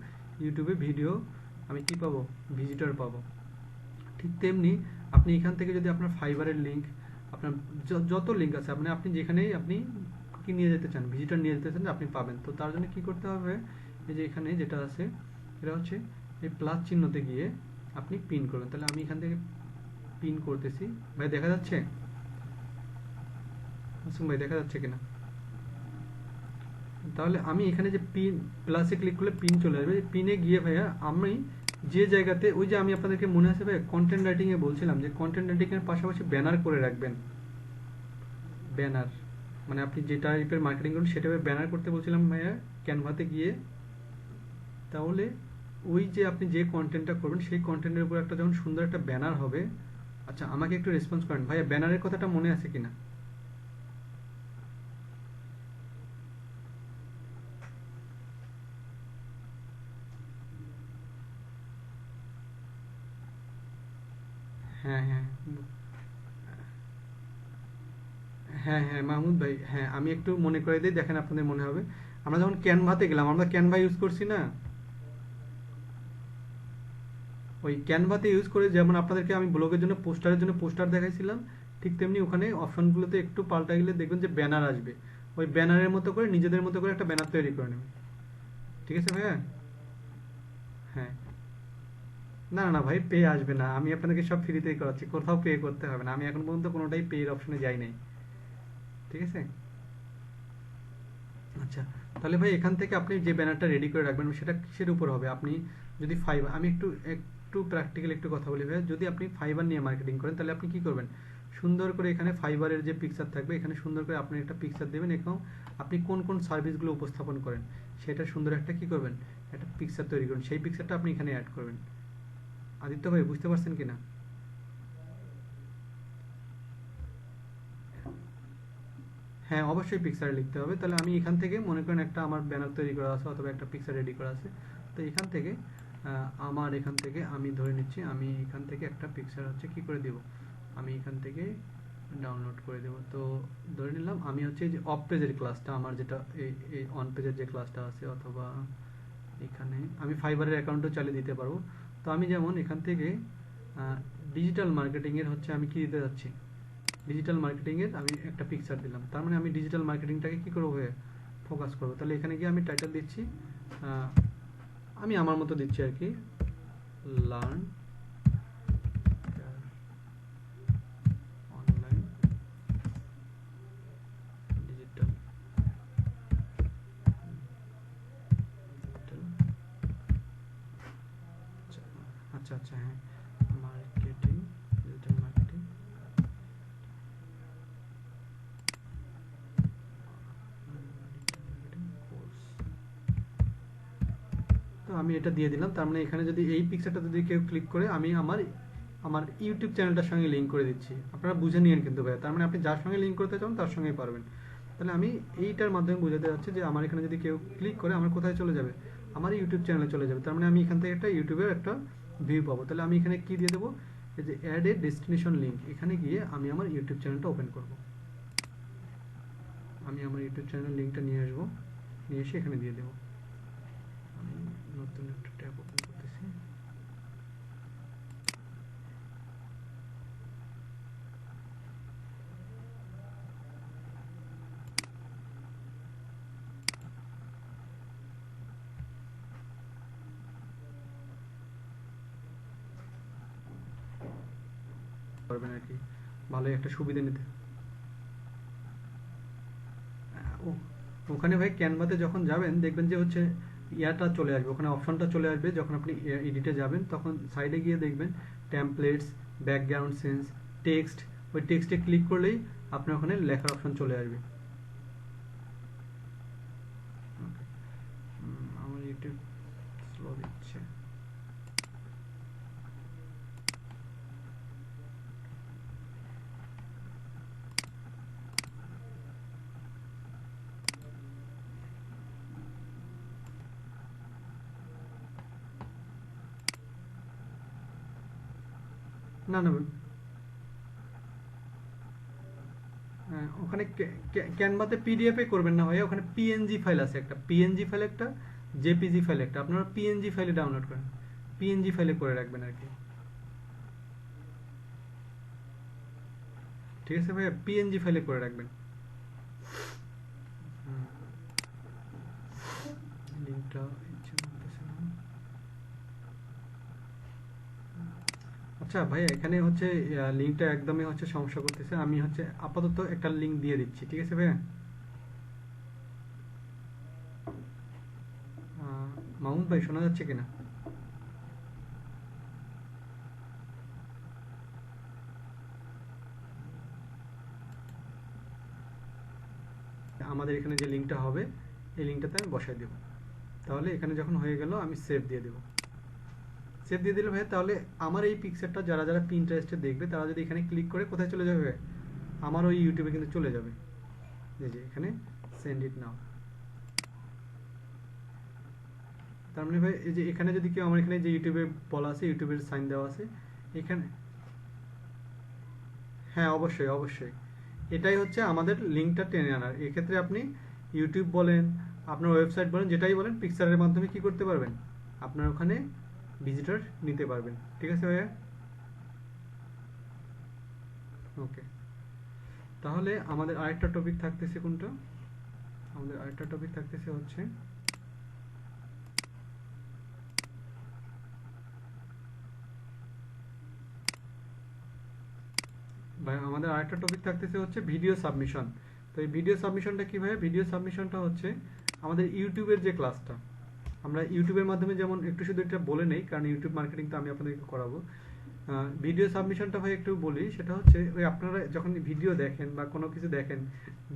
ইউটিউবে ভিডিও আমি কি পাবো, ভিজিটর পাবো। ঠিক তেমনি আপনি এখান থেকে যদি আপনার ফাইবারের লিঙ্ক, আপনার যত লিঙ্ক আছে, আপনি যেখানেই আপনি কি নিয়ে যেতে চান, ভিজিটর নিয়ে যেতে চান, আপনি পাবেন। তো তার জন্য কি করতে হবে, এই যে এখানে যেটা আছে, এটা হচ্ছে এই প্লাস চিহ্নতে গিয়ে আপনি পিন করবেন। তাহলে আমি এখান থেকে পিন করতেছি। ভাই দেখা যাচ্ছে? আসুন ভাই, দেখা যাচ্ছে কিনা? তাহলে আমি এখানে যে পিন প্লাসে ক্লিক করলে পিন চলে আসবে। পিনে গিয়ে ভাইয়া আমি যে জায়গাতে, ওই যে আমি আপনাদেরকে মনে আছে ভাই কন্টেন্ট রাইটিং এ বলছিলাম যে কন্টেন্ট রাইটিং এর পাশাপাশি ব্যানার করে রাখবেন। ব্যানার মানে আপনি যে টাইপের মার্কেটিং করুন, সেটা ব্যানার করতে বলছিলাম ভাইয়া ক্যানভাতে গিয়ে। তাহলে ওই যে আপনি যে কন্টেন্টটা করবেন, সেই কন্টেন্টের উপর একটা যখন সুন্দর একটা ব্যানার হবে। আচ্ছা, আমাকে একটু রেসপন্স করেন ভাইয়া, ব্যানারের কথাটা মনে আছে কিনা? হ্যাঁ হ্যাঁ হ্যাঁ হ্যাঁ মাহমুদ ভাই, হ্যাঁ আমি একটু মনে করে দিই, দেখেন আপনাদের মনে হবে। আমরা যখন ক্যানভাতে গেলাম, আমরা ক্যানভা ইউজ করছি না, ওই ক্যানভাতে ইউজ করে যেমন আপনাদেরকে আমি ব্লগের জন্য পোস্টার দেখাইছিলাম, ঠিক তেমনি ওখানে অপশনগুলোতে একটু পাল্টা গেলে দেখবেন যে ব্যানার আসবে। ওই ব্যানারের মতো করে নিজেদের মতো করে একটা ব্যানার তৈরি করে নেবেন। ঠিক আছে ভাইয়া? হ্যাঁ না না না ভাই, পে আসবে না, আমি আপনাকে সব ফ্রিতেই করাচ্ছি, কোথাও পে করতে হবে না, আমি এখন পর্যন্ত কোনোটাই পে এর অপশনে যাই নাই। ঠিক আছে। আচ্ছা, তাহলে ভাই এখান থেকে আপনি যে ব্যানারটা রেডি করে রাখবেন সেটা কিসের উপর হবে? আপনি যদি ফাইবার, আমি একটু একটু প্র্যাকটিক্যাল একটু কথা বলি ভাই, যদি আপনি ফাইবার নিয়ে মার্কেটিং করেন তাহলে আপনি কি করবেন? সুন্দর করে এখানে ফাইবারের যে পিকচার থাকবে এখানে সুন্দর করে আপনি একটা পিকচার দেবেন এবং আপনি কোন কোন সার্ভিসগুলো উপস্থাপন করেন সেটা সুন্দর একটা কি করবেন, একটা পিকচার তৈরি করুন, সেই পিকচারটা আপনি এখানে অ্যাড করবেন। আদিত্য ভাই বুঝতে পারছেন কিনা? হ্যাঁ অবশ্যই পিকচারে লিখতে হবে। তাহলে আমি এখান থেকে মনে করেন একটা আমার ব্যানার তৈরি করা আছে অথবা একটা পিকচার রেডি করা আছে, তো এখান থেকে আমার এখান থেকে আমি ধরে নিচ্ছি আমি এখান থেকে একটা পিকচার হচ্ছে কি করে দেব, আমি এখান থেকে ডাউনলোড করে দেব। তো ধরে নিলাম আমি হচ্ছে যে অফ পেজের ক্লাসটা আমার যেটা এই অন পেজের যে ক্লাসটা আছে, অথবা এখানে আমি ফাইবারের অ্যাকাউন্টও চালিয়ে দিতে পারবো। তো আমি যেমন এখান থেকে ডিজিটাল মার্কেটিংয়ের হচ্ছে আমি কি দিতে যাচ্ছি, ডিজিটাল মার্কেটিংয়ের আমি একটা পিকচার দিলাম, তার মানে আমি ডিজিটাল মার্কেটিংটাকে কী করবো হয়ে ফোকাস করবো। তাহলে এখানে গিয়ে আমি টাইটেল দিচ্ছি, আহ, আমি আমার মতো দিচ্ছি আর কি, লার্ন অনলাইন ডিজিটাল ডিজিটাল আচ্ছা আচ্ছা হ্যাঁ, মার্কেটিং ডিজিটাল মার্কেটিং কোর্স। তো আমি এটা দিয়ে দিলাম, তার মানে এখানে যদি এই পিকচারটা যদি কেউ ক্লিক করে আমি আমার আমার ইউটিউব চ্যানেলটার সঙ্গে লিঙ্ক করে দিচ্ছি। আপনারা বুঝে নিন কিন্তু ভাই, তার মানে আপনি যার সঙ্গে লিঙ্ক করতে চান তার সঙ্গেই পারবেন। তাহলে আমি এইটার মাধ্যমে বোঝাতে যাচ্ছি যে আমার এখানে যদি কেউ ক্লিক করে আমার কোথায় চলে যাবে, আমার ইউটিউব চ্যানেলে চলে যাবে, তার মানে আমি এখান থেকে একটা ইউটিউবের একটা ভিউ পাবো। তাহলে আমি এখানে কি দিয়ে দেবো, এই যে অ্যাড এ ডেস্টিনেশন লিঙ্ক, এখানে গিয়ে আমি আমার ইউটিউব চ্যানেলটা ওপেন করব। আমি আমার ইউটিউব চ্যানেলের লিঙ্কটা নিয়ে আসবো, নিয়ে এসে এখানে দিয়ে দেবো। আমি নতুন একটা ট্যাব ওপেন করতেছি। পারবেন আর কি, ভালোই একটা সুবিধা নিতে। ওখানে ভাই ক্যানভাতে যখন যাবেন দেখবেন যে হচ্ছে ইয়াটা চলে আসবে, ওখানে অপশনটা চলে আসবে, যখন আপনি এডিটে যাবেন তখন সাইডে গিয়ে দেখবেন টেমপ্লেটস, ব্যাকগ্রাউন্ড সেন্স, টেক্সট, ওই টেক্সটে ক্লিক করলেই আপনার ওখানে লেখার অপশন চলে আসবে। আমার ইউটিউব স্লো দিচ্ছে। না না, ওখানে ক্যানভাতে পিডিএফ এ করবেন না ভাই, ওখানে পিএনজি ফাইল আছে, একটা পিএনজি ফাইল, একটা জেপিজি ফাইল, একটা আপনারা পিএনজি ফাইলে ডাউনলোড করেন, পিএনজি ফাইলে করে রাখবেন আর কি। ঠিক আছে ভাই, পিএনজি ফাইলে করে রাখবেন। লিঙ্কটা ইচ্ছে করতেছে না। আচ্ছা ভাই, এখানে হচ্ছে লিঙ্কটা একদমই হচ্ছে সমস্যা করতেছে, আমি হচ্ছে আপাতত একটা লিঙ্ক দিয়ে দিচ্ছি, ঠিক আছে ভাইয়া? মামুন ভাই শোনা যাচ্ছে কিনা? আমাদের এখানে যে লিঙ্কটা হবে এই লিঙ্কটাতে আমি বসাই দেব। তাহলে এখানে যখন হয়ে গেল আমি সেভ দিয়ে দেব। সেভ দিয়ে দিলে ভাই তাহলে আমার এই পিকচারটা যারা যারা পিন্টারেস্টে দেখবে তারা যদি এখানে ক্লিক করে কোথায় চলে যাবে, আমার ওই ইউটিউবে কিন্তু চলে যাবে। এই যে এখানে সেন্ড ইট নাও, তার মানে ভাই এই যে এখানে যদি কেউ আমার এখানে যে ইউটিউবে বলা আছে, ইউটিউবের সাইন দেওয়া আছে এখানে। হ্যাঁ অবশ্যই অবশ্যই, এটাই হচ্ছে আমাদের লিঙ্কটা টেনে আনার। এক্ষেত্রে আপনি ইউটিউব বলেন, আপনার ওয়েবসাইট বলেন, যেটাই বলেন পিকচারের মাধ্যমে কি করতে পারবেন, আপনার ওখানে ভিজিটর নিতে পারবেন। ঠিক আছে ভাইয়া? ওকে, তাহলে আমাদের আরেকটা টপিক থাকতেছে কোনটা, আমাদের আরেকটা টপিক থাকতেছে হচ্ছে ভাই আমাদের আরেকটা টপিক থাকতেছে হচ্ছে ভিডিও সাবমিশন। তো এই ভিডিও সাবমিশনটা কি ভাই? ভিডিও সাবমিশনটা হচ্ছে আমাদের ইউটিউবের যে ক্লাসটা, আমরা ইউটিউবের মাধ্যমে যেমন একটু শুধু এটা বলে নেই, কারণ ইউটিউব মার্কেটিং তো আমি আপনাদেরকে করাবো। ভিডিও সাবমিশনটা ভাই একটু বলি, সেটা হচ্ছে ওই আপনারা যখন ভিডিও দেখেন বা কোনো কিছু দেখেন,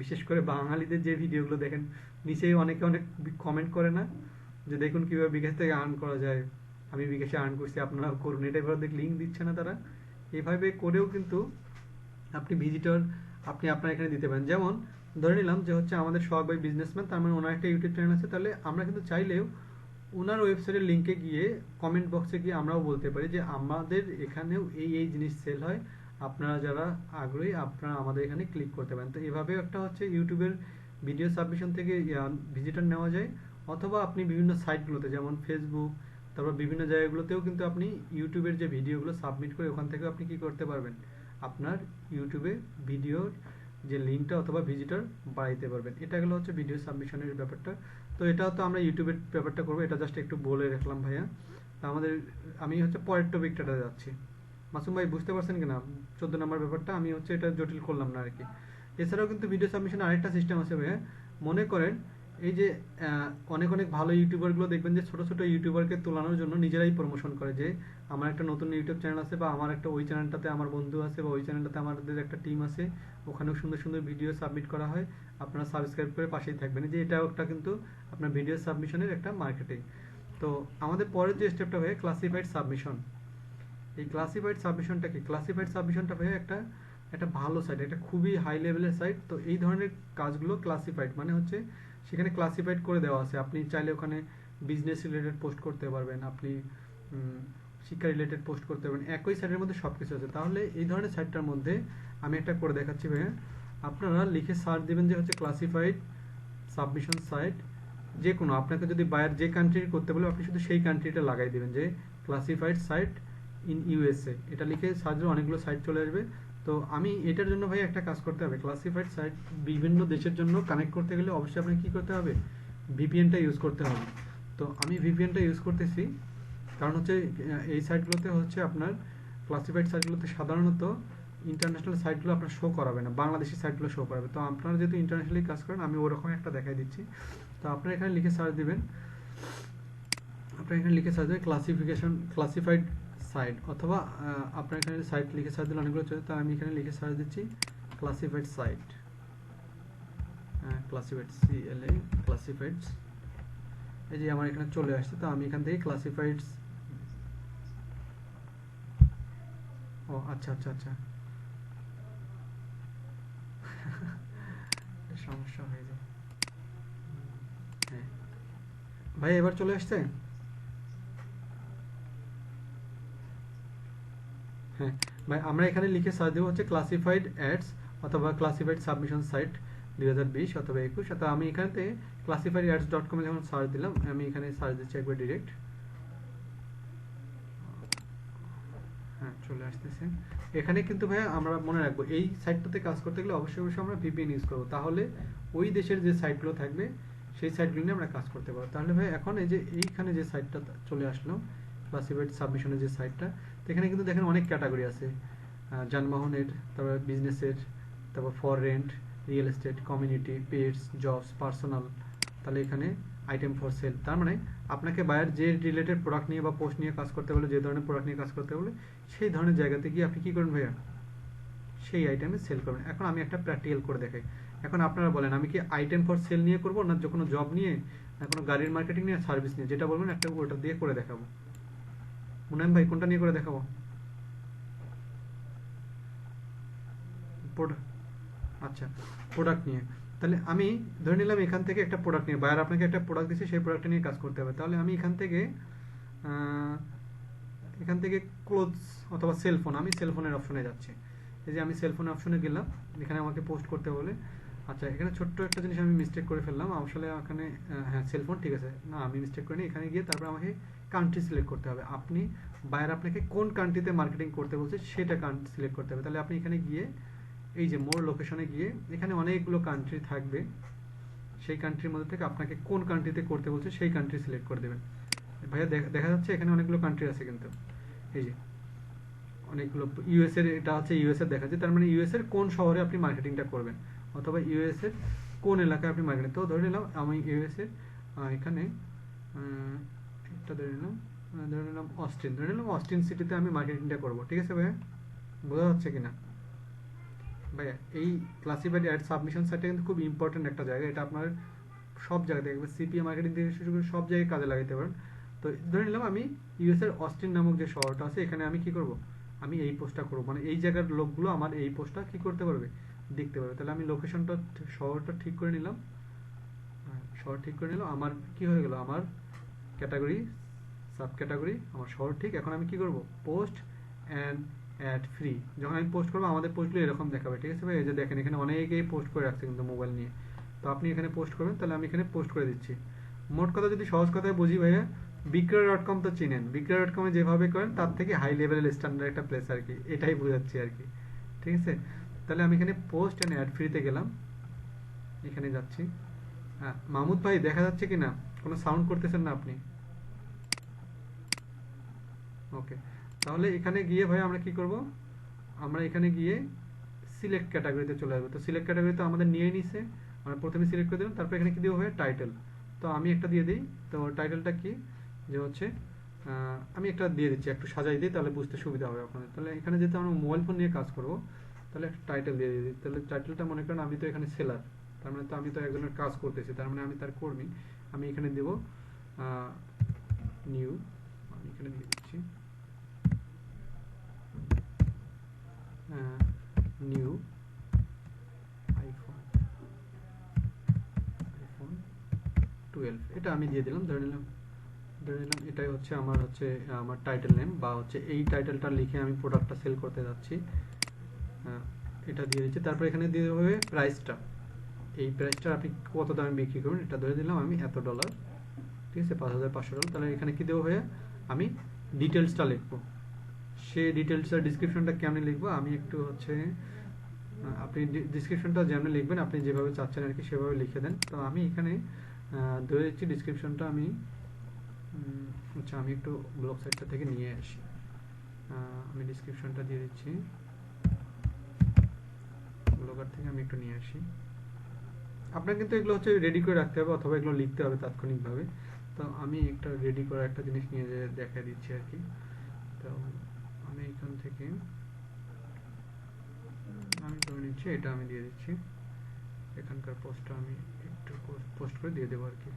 বিশেষ করে বাঙালিদের যে ভিডিওগুলো দেখেন, নিচেই অনেকে অনেক কমেন্ট করে না যে দেখুন কীভাবে বিকাশ থেকে আর্ন করা যায়, আমি বিকাশে আর্ন করছি আপনারা করুন, এটা এবার দেখ লিঙ্ক দিচ্ছে না তারা। এইভাবে করেও কিন্তু আপনি ভিজিটর আপনি আপনার এখানে দিতে পারেন। যেমন ধরে নিলাম যে হচ্ছে আমাদের সোহাগ ভাই বিজনেসম্যান, তার মানে ওনার একটা ইউটিউব চ্যানেল আছে, তাহলে আমরা কিন্তু চাইলেও ওনার ওয়েবসাইটের লিঙ্কে গিয়ে কমেন্ট বক্সে গিয়ে আমরাও বলতে পারি যে আমাদের এখানেও এই এই জিনিস সেল হয়, আপনারা যারা আগ্রহী আপনারা আমাদের এখানে ক্লিক করতে পারেন। তো এভাবে একটা হচ্ছে ইউটিউবের ভিডিও সাবমিশন থেকে ভিজিটর নেওয়া যায়। অথবা আপনি বিভিন্ন সাইটগুলোতে যেমন ফেসবুক, তারপর বিভিন্ন জায়গাগুলোতেও কিন্তু আপনি ইউটিউবের যে ভিডিওগুলো সাবমিট করে ওখান থেকে আপনি কি করতে পারবেন, আপনার ইউটিউবে ভিডিওর যে লিঙ্কটা অথবা ভিজিটর বাড়াইতে পারবেন। এটা গেলো হচ্ছে ভিডিও সাবমিশনের ব্যাপারটা। তো এটাও তো আমরা ইউটিউবের ব্যাপারটা করবো, এটা জাস্ট একটু বলে রাখলাম ভাইয়া। তা আমাদের আমি হচ্ছে পরের টপিকটাতে যাচ্ছি। মাসুম ভাই বুঝতে পারছেন কিনা 14 নম্বর ব্যাপারটা? আমি হচ্ছে এটা জটিল করলাম না আর কি। এছাড়াও কিন্তু ভিডিও সাবমিশন আরেকটা সিস্টেম আছে ভাইয়া। মনে করেন এই যে অনেক অনেক ভালো ইউটিউবারগুলো দেখবেন যে ছোট ছোট ইউটিউবারকে তোলানোর জন্য নিজেরাই প্রমোশন করে যে আমার একটা নতুন ইউটিউব চ্যানেল আছে, বা আমার একটা ওই চ্যানেলটাতে আমার বন্ধু আছে, বা ওই চ্যানেলটাতে আমাদের একটা টিম আছে, ওখানেও সুন্দর সুন্দর ভিডিও সাবমিট করা হয়, আপনারা সাবস্ক্রাইব করে পাশেই থাকবেন। যে এটাও একটা কিন্তু আপনার ভিডিও সাবমিশনের একটা মার্কেটিং। তো আমাদের পরের যে স্টেপটা হয় ক্লাসিফাইড সাবমিশন। এই ক্লাসিফাইড সাবমিশনটা কি? ক্লাসিফাইড সাবমিশনটা ভাই একটা একটা ভালো সাইট, একটা খুবই হাই লেভেলের সাইট। তো এই ধরনের কাজগুলো ক্লাসিফাইড মানে হচ্ছে সেখানে ক্লাসিফাইড করে দেওয়া আছে। আপনি চাইলে ওখানে বিজনেস রিলেটেড পোস্ট করতে পারবেন, আপনি শিক্ষা রিলেটেড পোস্ট করতে পারবেন, একই সাইটের মধ্যে সব কিছু আছে। তাহলে এই ধরনের সাইটটার মধ্যে আমি একটা করে দেখাচ্ছি ভাইয়া। আপনারা লিখে সার্চ দিবেন যে হচ্ছে ক্লাসিফাইড সাবমিশন সাইট। যে কোনো আপনাকে যদি বায়ার যে কান্ট্রির করতে বলে আপনি শুধু সেই কান্ট্রিটা লাগাই দিবেন যে ক্লাসিফাইড সাইট ইন ইউএসএ, এটা লিখে সার্চ দিলে অনেকগুলো সাইট চলে আসবে। তো আমি এটার জন্য ভাই একটা কাজ করতে হবে, ক্লাসিফাইড সাইট বিভিন্ন দেশের জন্য কানেক্ট করতে গেলে অবশ্যই আপনাকে কী করতে হবে, ভিপিএনটা ইউজ করতে হবে। তো আমি ভিপিএনটা ইউজ করতেছি, কারণ হচ্ছে এই সাইটগুলোতে হচ্ছে আপনার ক্লাসিফাইড সাইটগুলোতে সাধারণত ইন্টারন্যাশনাল সাইটগুলো আপনার শো করাবে না, বাংলাদেশি সাইটগুলো শো করাবে। তো আপনারা যেহেতু ইন্টারন্যাশনালি কাজ করেন আমি ওরকম একটা দেখাই দিচ্ছি। তো আপনারা এখানে লিখে সার্চ দিবেন, আপনারা এখানে লিখে সার্চ দেবেন ক্লাসিফাইড সাইট, অথবা আপনার এখানে সাইট লিখে সার্চ দিলে অনেকগুলো চলে। তো আমি এখানে লিখে সার্চ দিচ্ছি classified site, classified CLA classified. এই যে আমার এখানে চলে আসছে। তো আমি এখান থেকে ক্লাসিফাইড, ও আচ্ছা আচ্ছা আচ্ছা সমস্যা হয়ে যায়। হ্যাঁ ভাই এবার চলে আসছে। হ্যাঁ ভাই আমরা এখানে লিখে সার্চ দেবো হচ্ছে ক্লাসিফাইড অ্যাডস অথবা ক্লাসিফাইড সাবমিশন সাইট 2020 অথবা 21। অথবা আমি এখানে classifiedads.com যখন সার্চ দিলাম, আমি এখানে সার্চ দিচ্ছি একবার ডিরেক্ট। হ্যাঁ চলে আসতেছে এখানে। কিন্তু ভাই আমরা মনে রাখবো এই সাইটটাতে কাজ করতে গেলে অবশ্যই অবশ্যই আমরা ভিপিএন ইউজ করবো, তাহলে ওই দেশের যে সাইটগুলো থাকবে সেই সাইটগুলো নিয়ে আমরা কাজ করতে পারবো। তাহলে ভাই এখন এই যে এইখানে যে সাইটটা চলে আসলো ক্লাসিফাইড সাবমিশনের যে সাইটটা, তো এখানে কিন্তু দেখেন অনেক ক্যাটাগরি আছে, যানবাহনের, তারপর বিজনেসের, তারপর for rent, real estate, community, pets, jobs, personal. তাহলে এখানে আইটেম ফর সেল, তার মানে আপনাকে বায়ার যে রিলেটেড প্রোডাক্ট নিয়ে বা পোস্ট নিয়ে কাজ করতে বলে, যে ধরনের প্রোডাক্ট নিয়ে কাজ করতে বলে সেই ধরনের জায়গাতে গিয়ে আপনি কী করবেন ভাইয়া, সেই আইটেমে সেল করবেন। এখন আমি একটা প্র্যাকটিক্যাল করে দেখাই। এখন আপনারা বলেন আমি কি আইটেম ফর সেল নিয়ে করবো, না যে কোনো জব নিয়ে, না কোনো গাড়ির মার্কেটিং নিয়ে, সার্ভিস নিয়ে, যেটা বলবেন একটা ওটা দিয়ে করে দেখাবো। মুনায়ম ভাই কোনটা নিয়ে করে দেখাবো? আচ্ছা প্রোডাক্ট নিয়ে। তাহলে আমি ধরে নিলাম এখান থেকে একটা প্রোডাক্ট নিয়ে, বায়ার আপনাকে একটা প্রোডাক্ট দিচ্ছে, সেই প্রোডাক্টটা নিয়ে কাজ করতে হবে। তাহলে আমি এখান থেকে ক্লোথস অথবা সেলফোন, আমি সেলফোনের অপশনে যাচ্ছি। এই যে আমি সেলফোনের অপশনে গেলাম, এখানে আমাকে পোস্ট করতে বলে। আচ্ছা এখানে ছোট্ট একটা জিনিস আমি মিস্টেক করে ফেললাম আসলে। এখানে হ্যাঁ সেলফোন ঠিক আছে, না আমি মিস্টেক করিনি। এখানে গিয়ে তারপর আমাকে কান্ট্রি সিলেক্ট করতে হবে। আপনি বায়ার আপনাকে কোন কান্ট্রিতে মার্কেটিং করতে বলছে সেটা কান্ট্রি সিলেক্ট করতে হবে। তাহলে আপনি এখানে গিয়ে এই যে মোর লোকেশনে গিয়ে এখানে অনেকগুলো কান্ট্রি থাকবে, সেই কান্ট্রির মধ্যে থেকে আপনাকে কোন কান্ট্রিতে করতে বলছে সেই কান্ট্রি সিলেক্ট করে দেবেন। ভাইয়া দেখা যাচ্ছে এখানে অনেকগুলো কান্ট্রি আছে কিন্তু, এই যে অনেকগুলো ইউএস এর, এটা হচ্ছে ইউএস এর দেখাচ্ছে, তার মানে ইউএস এর কোন শহরে আপনি মার্কেটিংটা করবেন অথবা ইউএস এর কোন এলাকায় আপনি মার্কেটিং। তো ধরে নিলাম আমি ইউএস এর এখানে একটা ধরে নিলাম অস্টিন, ধরে নিলাম অস্টিন সিটিতে আমি মার্কেটিংটা করব। ঠিক আছে ভাইয়া, বোঝা যাচ্ছে কিনা? ভাইয়া এই ক্লাসিফাইড অ্যাড সাবমিশন সাইটটা কিন্তু খুব ইম্পর্টেন্ট একটা জায়গা, এটা আপনার সব জায়গায় দেখবেন, সিপিএ মার্কেটিং থেকে শুরু করে সব জায়গায় কাজে লাগাতে পারেন। তো ধরে নিলাম আমি ইউএস এর অস্টিন নামক যে শহরটা আছে এখানে আমি কি করব, আমি এই পোস্টটা করব, মানে এই জায়গার লোকগুলো আমার এই পোস্টটা কি করতে পারবে, দেখতে পারবে। তাহলে আমি লোকেশনটা, শহরটা ঠিক করে নিলাম, শহর ঠিক করে নিলাম, আমার কি হয়ে গেল, আমার ক্যাটাগরি সাব ক্যাটাগরি আমার শহর ঠিক। এখন আমি কি করব, পোস্ট অ্যান্ড অ্যাড ফ্রি, যখন আমি পোস্ট করবো আমাদের পোস্টগুলো এরকম দেখাবে। ঠিক আছে ভাই, এই যে দেখেন এখানে অনেকেই পোস্ট করে রাখছে কিন্তু মোবাইল নিয়ে, তো আপনি এখানে পোস্ট করবেন, তাহলে আমি এখানে পোস্ট করে দিচ্ছি। মোট কথা যদি সহজ কথায় বুঝি ভাইয়া, বিক্রয়.com তো চিনেন, বিক্রয়.com যেভাবে করেন তার থেকে হাই লেভেলের স্ট্যান্ডার্ড একটা প্লেস আর কি, এটাই বোঝাচ্ছি আর কি। ঠিক আছে, তাহলে আমি এখানে পোস্ট অ্যান্ড অ্যাড ফ্রিতে গেলাম, এখানে যাচ্ছি। মাহমুদ ভাই দেখা যাচ্ছে কিনা, কোনো সাউন্ড করতেছেন না আপনি? ওকে, তাহলে এখানে গিয়ে ভাই আমরা কি করব, আমরা এখানে গিয়ে সিলেক্ট ক্যাটাগরিতে চলে আসবো। তো সিলেক্ট ক্যাটাগরি তো আমাদের নিয়ে নিছে, আমরা প্রথমে সিলেক্ট করে দিলাম, তারপর এখানে কি দেবো ভাই, টাইটেল। তো আমি একটা দিয়ে দিই, তো টাইটেলটা কি যে হচ্ছে আমি একটা দিয়ে দিচ্ছি, একটু সাজাই দিই তাহলে বুঝতে সুবিধা হবে আপনাদের। তাহলে এখানে যেহেতু আমরা মোবাইল ফোন নিয়ে কাজ করব, তাহলে একটা টাইটেল দিয়ে দিই। তাহলে টাইটেলটা মনে করেন আমি তো এখানে সেলার, তার মানে তো আমি তো একজনের কাজ করতেছি, তার মানে আমি তার কর্মী। আমি এখানে দেবো নিউ, আমি এখানে দিয়ে দিচ্ছি নিউ আইফোন, আইফোন 12 এটা আমি দিয়ে দিলাম। ধরে নিলাম এটাই হচ্ছে আমার টাইটেল নেম, বা হচ্ছে এই টাইটেলটা লিখে আমি প্রোডাক্টটা সেল করতে যাচ্ছি, এটা দিয়ে দিচ্ছি। তারপর এখানে দিয়ে হবে প্রাইসটা, এই প্রাইসটা আপনি কত দামে বিক্রি করবেন এটা ধরে দিলাম আমি এত ডলার। ঠিক আছে, $5,500। তাহলে এখানে কি দেবো ভাইয়া, আমি ডিটেলসটা লিখবো। সে ডিটেলসের ডিসক্রিপশনটা কেমন লিখবো, আমি একটু হচ্ছে আপনি ডিসক্রিপশনটা যেমন লিখবেন আপনি যেভাবে চাচ্ছেন আর কি সেভাবে লিখে দেন। তো আমি এখানে ধরে দিচ্ছি ডিসক্রিপশনটা আমি আচ্ছা আমি একটু ব্লগ সাইটটা থেকে নিয়ে আসি, আমি ডিসক্রিপশনটা দিয়ে দিচ্ছি ব্লগার থেকে, আমি একটু নিয়ে আসি। আপনার কিন্তু এগুলো হচ্ছে রেডি করে রাখতে হবে অথবা এগুলো লিখতে হবে তাৎক্ষণিকভাবে। তো আমি একটা রেডি করা একটা জিনিস নিয়ে দেখা দিচ্ছি আর কি। তো আমি এখান থেকে আমি ধরে নিচ্ছি, এটা আমি দিয়ে দিচ্ছি, এখানকার পোস্টটা আমি একটু পোস্ট করে দিয়ে দেবো আর কি।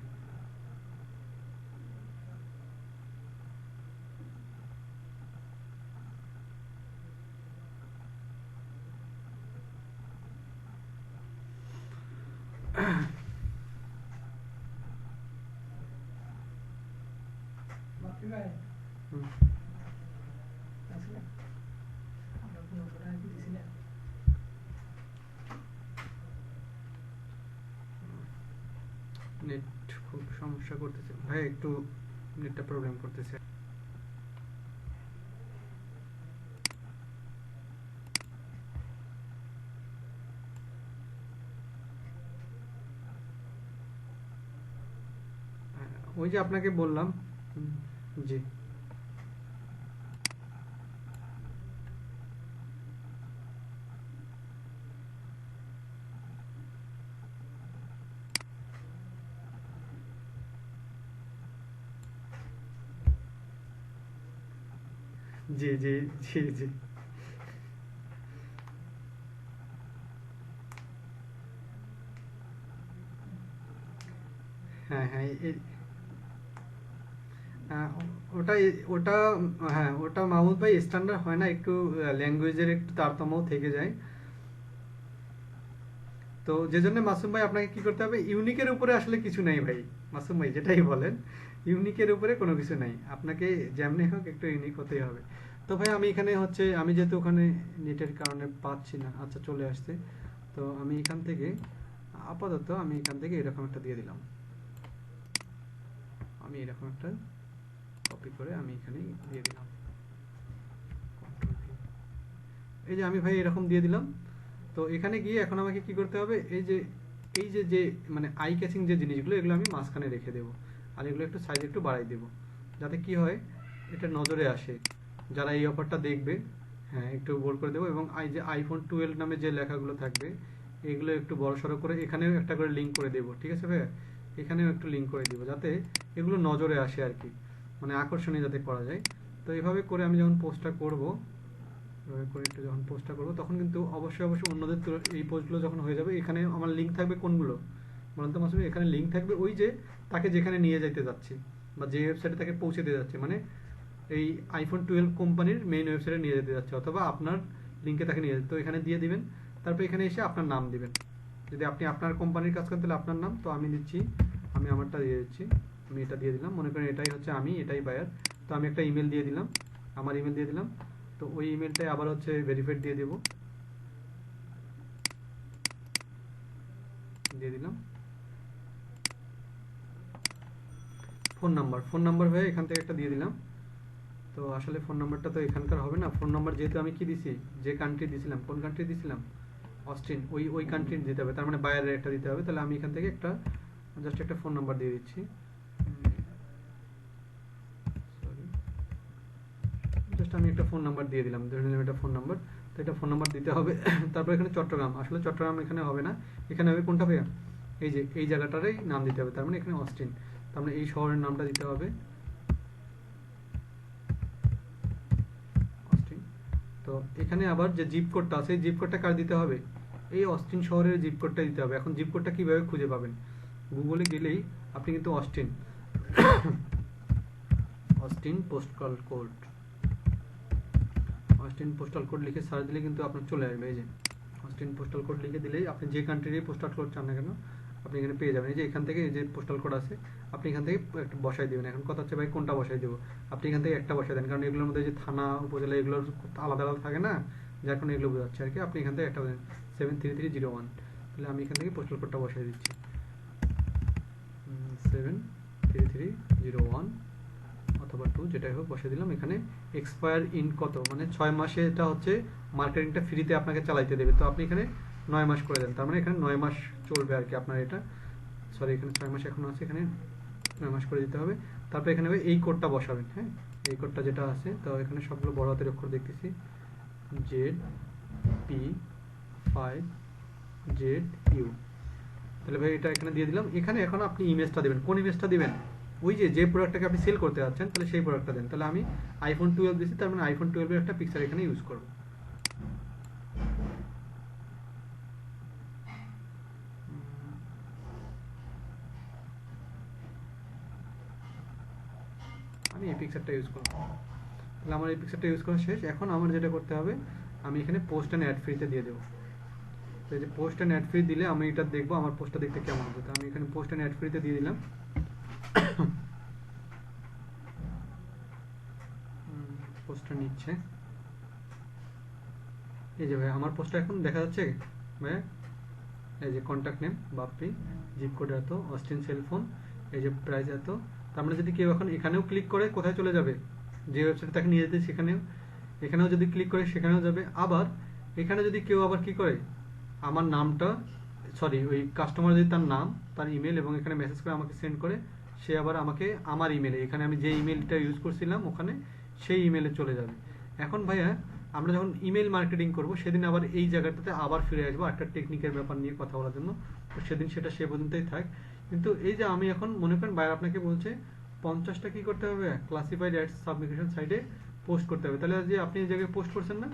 নেট খুব সমস্যা করতেছে ভাই, একটু নেটটা প্রবলেম করতেছে। ওই যে আপনাকে বললাম, জি জি জি জি জি হ্যাঁ হ্যাঁ আহ, ওটা ওটা হ্যাঁ ওটা মাহমুদ ভাই স্ট্যান্ডার্ড হয় না, একটু ল্যাঙ্গুয়েজের একটু তারতম্য থেকে যায়। তো যে জন্য মাসুম ভাই আপনাকে কি করতে হবে, ইউনিকের উপরে আসলে কিছু নাই ভাই, মাসুম ভাই যেটাই বলেন ইউনিকের উপরে কোনো কিছু নাই, আপনাকে যেমনি হোক একটু ইউনিক হতেই হবে। তো ভাই আমি এখানে হচ্ছে আমি যেহেতু ওখানে নেটের কারণে পাচ্ছি না, আচ্ছা চলে আসছে। তো আমি এখান থেকে আপাতত আমি এখান থেকে এরকম একটা দিয়ে দিলাম, আমি এরকম একটা কপি করে আমি এখানে দিয়ে দিলাম, এই যে আমি ভাই এরকম দিয়ে দিলাম। তো এখানে গিয়ে এখন আমাকে কি করতে হবে, এই যে মানে আই ক্যাচিং যে জিনিসগুলো এগুলো আমি মাঝখানে রেখে দেবো, আর এগুলো একটু সাইজ একটু বাড়াই দেবো, যাতে কি হয় এটা নজরে আসে, যারা এই অফারটা দেখবে হ্যাঁ একটু বোল্ড করে দেবো, এবং এই যে আইফোন 12 নামে যে লেখাগুলো থাকবে এগুলো একটু বড় সড়ো করে এখানেও একটা করে লিঙ্ক করে দেবো, ঠিক আছে ভাইয়া? এখানেও একটু লিঙ্ক করে দিব যাতে এগুলো নজরে আসে আর কি, মানে আকর্ষণীয় যাতে করা যায়। তো এইভাবে করে আমি যখন পোস্টটা করব, এভাবে করে একটু যখন পোস্টটা করবো তখন কিন্তু অবশ্যই অবশ্যই অন্যদের এই পোস্টগুলো যখন হয়ে যাবে এখানে আমার লিঙ্ক থাকবে কোনগুলো বলুন তো মাসুমি? এখানে লিঙ্ক থাকবে ওই যে তাকে যেখানে নিয়ে যাইতে যাচ্ছি বা যে ওয়েবসাইটে তাকে পৌঁছে দিয়ে যাচ্ছে, মানে এই আইফোন 12 কোম্পানির মেইন ওয়েবসাইটে নিয়ে যেতে যাচ্ছে অথবা আপনার লিঙ্কে তাকে নিয়ে যেতে, তো এখানে দিয়ে দিবেন। তারপর এখানে এসে আপনার নাম দিবেন, যদি আপনি আপনার কোম্পানির কাজ করেন তাহলে আপনার নাম, তো আমি দিচ্ছি, আমি আমারটা দিয়ে দিচ্ছি, আমি এটা দিয়ে দিলাম, মনে করেন এটাই হচ্ছে আমি, এটাই বায়ার। তো আমি একটা ইমেল দিয়ে দিলাম, আমার ইমেল দিয়ে দিলাম। তো ওই ইমেলটাই আবার হচ্ছে ভেরিফাইড দিয়ে দেব, দিয়ে দিলাম। ফোন নাম্বার হয়ে এখান থেকে একটা দিয়ে দিলাম। তো আসলে ফোন নাম্বারটা তো এখানকার হবে না, ফোন নাম্বার যেহেতু আমি কি দিছি, যে কান্ট্রি দিছিলাম, কোন কান্ট্রি দিছিলাম, অস্টিন, ওই কান্ট্রির দিতে হবে, তার মানে বাইরের একটা দিতে হবে। তাহলে আমি এখান থেকে একটা জাস্ট একটা ফোন নাম্বার দিয়ে দিচ্ছি, সরি, জাস্ট আমি একটা ফোন নাম্বার দিয়ে দিলাম, ধরে নিলাম এটা ফোন নাম্বার। তো এটা ফোন নাম্বার দিতে হবে। তারপর এখানে চট্টগ্রাম, আসলে চট্টগ্রাম এখানে হবে না, এখানে হবে কোনটা ভাইয়া? এই যে এই জায়গাটারই নাম দিতে হবে, তার মানে এখানে অস্টিন, তার মানে এই শহরের নামটা দিতে হবে অস্টিন। তো এখানে আবার যে জিপ কোডটা আছে এই জিপ কোডটা কার দিতে হবে? এই অস্টিন শহরের জিপ কোডটা দিতে হবে। এখন জিপ কোডটা কিভাবে খুঁজে পাবেন? গুগলে গেলেই আপনি কিন্তু Austin Austin postal code, Austin postal code লিখে সার্চ দিলে কিন্তু আপনার চলে আসবে। এই যে অস্টিন পোস্টাল কোড লিখে দিলেই আপনি যে কান্ট্রির পোস্টাল কোড চান না কেন আপনি এখানে পেয়ে যাবেন। এই যে এখান থেকে এই যে পোস্টাল কোড আছে আপনি এখান থেকে একটা বসাই দেবেন। এখন কথা হচ্ছে ভাই কোনটা বসাই দেবো? আপনি এখান থেকে একটা বসাই দেন, কারণ এগুলোর মধ্যে যে থানা উপজেলা এগুলোর আলাদা আলাদা থাকে না, যার কারণে এগুলো বোঝাচ্ছে আর কি। আপনি এখান থেকে একটা 73301, তাহলে আমি এখান থেকে পোস্টাল কোডটা বসাই দিচ্ছি 73301 অথবা 2, যেটাই হোক বসে দিলাম। এখানে এক্সপায়ার ইন কত, মানে 6 মাসে এটা হচ্ছে মার্কেটিংটা ফ্রিতে আপনাকে চালাইতে দেবে, তো আপনি এখানে 9 মাস করে দেন, তার মানে এখানে 9 মাস চলবে আর কি আপনার এটা। সরি, এখানে 6 মাস এখনো আছে, এখানে 9 মাস করে দিতে হবে। তারপর এখানে এই কোডটা বসাবেন, হ্যাঁ এই কোডটা যেটা আছে, তো এখানে সবগুলো বড় হাতের অক্ষর দেখতেছি, ZP5ZU। তাহলে ভাই এটা এখানে দিয়ে দিলাম। এখানে এখন আপনি ইমেজটা দেবেন, কোন ইমেজটা দিবেন? ওই যে যে প্রোডাক্টটাকে আপনি সেল করতে যাচ্ছেন তাহলে সেই প্রোডাক্টটা দেন। তাহলে আমি আইফোন 12 দিচ্ছি, তার মানে আইফোন 12 এর একটা পিকচার এখানে ইউজ করব। আমি এই পিকচারটা ইউজ করব। তাহলে আমার এই পিকচারটা ইউজ করা শেষ। এখন আমার যেটা করতে হবে, আমি এখানে পোস্ট অ্যান্ড অ্যাড ফ্রিতে দিয়ে দেবো। তো এই যে পোস্ট অ্যান্ড অ্যাড ফ্রি দিলে আমি এটা দেখবো আমার পোস্টটা দেখতে কেমন হবে। তো আমি এখানে পোস্ট অ্যান্ড অ্যাড ফ্রিতে দিয়ে দিলাম। পোস্টটা নিচ্ছে, এই যে ভাই আমার পোস্টটা এখন দেখা যাচ্ছে ভাই। এই যে contact name Bappi, zip code এত, অস্টিন সেলফোন, এই যে প্রাইস এত। তার মানে যদি কেউ এখন এখানেও ক্লিক করে কোথায় চলে যাবে? যে ওয়েবসাইটে তাকে নিয়ে যেতে সেখানেও, এখানেও যদি ক্লিক করে সেখানেও যাবে। আবার এখানে যদি কেউ আবার কি করে আমার নামটা, সরি ওই কাস্টমার যদি তার নাম, তার ইমেল এবং এখানে মেসেজ করে আমাকে সেন্ড করে, সে আবার আমাকে আমার ইমেলে, এখানে আমি যে ইমেলটা ইউজ করছিলাম ওখানে সেই ইমেলে চলে যাবে। এখন ভাইয়া আমরা যখন ইমেল মার্কেটিং করব সেদিন আবার এই জায়গাটাতে আবার ফিরে আসবো একটা টেকনিকের ব্যাপার নিয়ে কথা বলার জন্য, তো সেদিন সেটা সে পর্যন্তই থাক। কিন্তু এই যে আমি এখন মনে করেন বাইরে আপনাকে বলছে 50টা কি করতে হবে, ক্লাসিফাইড অ্যাডস সাবমিশন সাইটে পোস্ট করতে হবে। তাহলে যে আপনি এই জায়গায় পোস্ট করছেন না,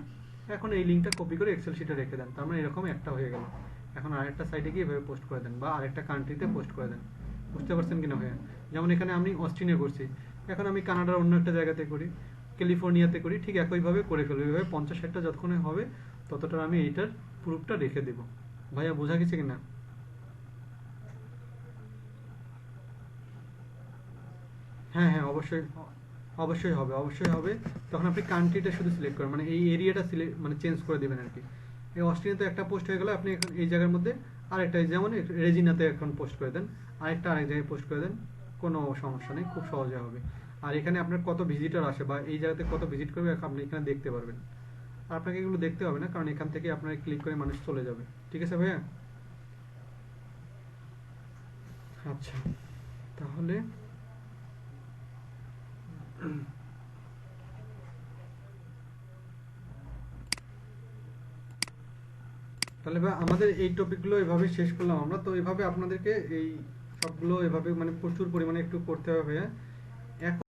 এখন এই লিঙ্কটা কপি করে এক্সেল শিটে রেখে দেন, তার মানে এরকম একটা হয়ে গেল। এখন আরেকটা সাইটে গিয়ে এভাবে পোস্ট করে দেন বা আরেকটা কান্ট্রিতে পোস্ট করে দেন। বুঝতে পারছেন কিনা ভাইয়া? যেমন এখানে আমি অস্ট্রিনে করছি, এখন আমি কানাডার অন্য একটা জায়গাতে করি, ক্যালিফোর্নিয়াতে করি, ঠিক একইভাবে করে ফেলবো। এইভাবে 50-60টা যতক্ষণে হবে ততটা আমি এইটার প্রুফটা রেখে দেবো। ভাইয়া বোঝা গেছে কিনা? হ্যাঁ হ্যাঁ অবশ্যই, অবশ্যই হবে, অবশ্যই হবে। তখন আপনি কান্ট্রিটা শুধু সিলেক্ট করেন, মানে এই এরিয়াটা সিলেক্ট মানে চেঞ্জ করে দেবেন আর কি। এই অস্ট্রেলিয়াতে একটা পোস্ট হয়ে গেলে আপনি এখন এই জায়গার মধ্যে আরেকটা, যেমন রেজিনাতে এখন পোস্ট করে দেন, আরেকটা আরেক জায়গায় পোস্ট করে দেন, কোনো সমস্যা নেই, খুব সহজে হবে। আর এখানে আপনার কত ভিজিটর আসে বা এই জায়গাতে কত ভিজিট করবে আপনি এখানে দেখতে পারবেন। আর আপনাকে এগুলো দেখতে হবে না, কারণ এখান থেকে আপনার ক্লিক করে মানুষ চলে যাবে। ঠিক আছে ভাইয়া? আচ্ছা, তাহলে তাহলে ভাই আমাদের এই টপিকগুলো এভাবে শেষ করলাম আমরা। তো এভাবে আপনাদেরকে এই সবগুলো এভাবে মানে প্রচুর পরিমাণে একটু করতে হবে ভাইয়া। এখন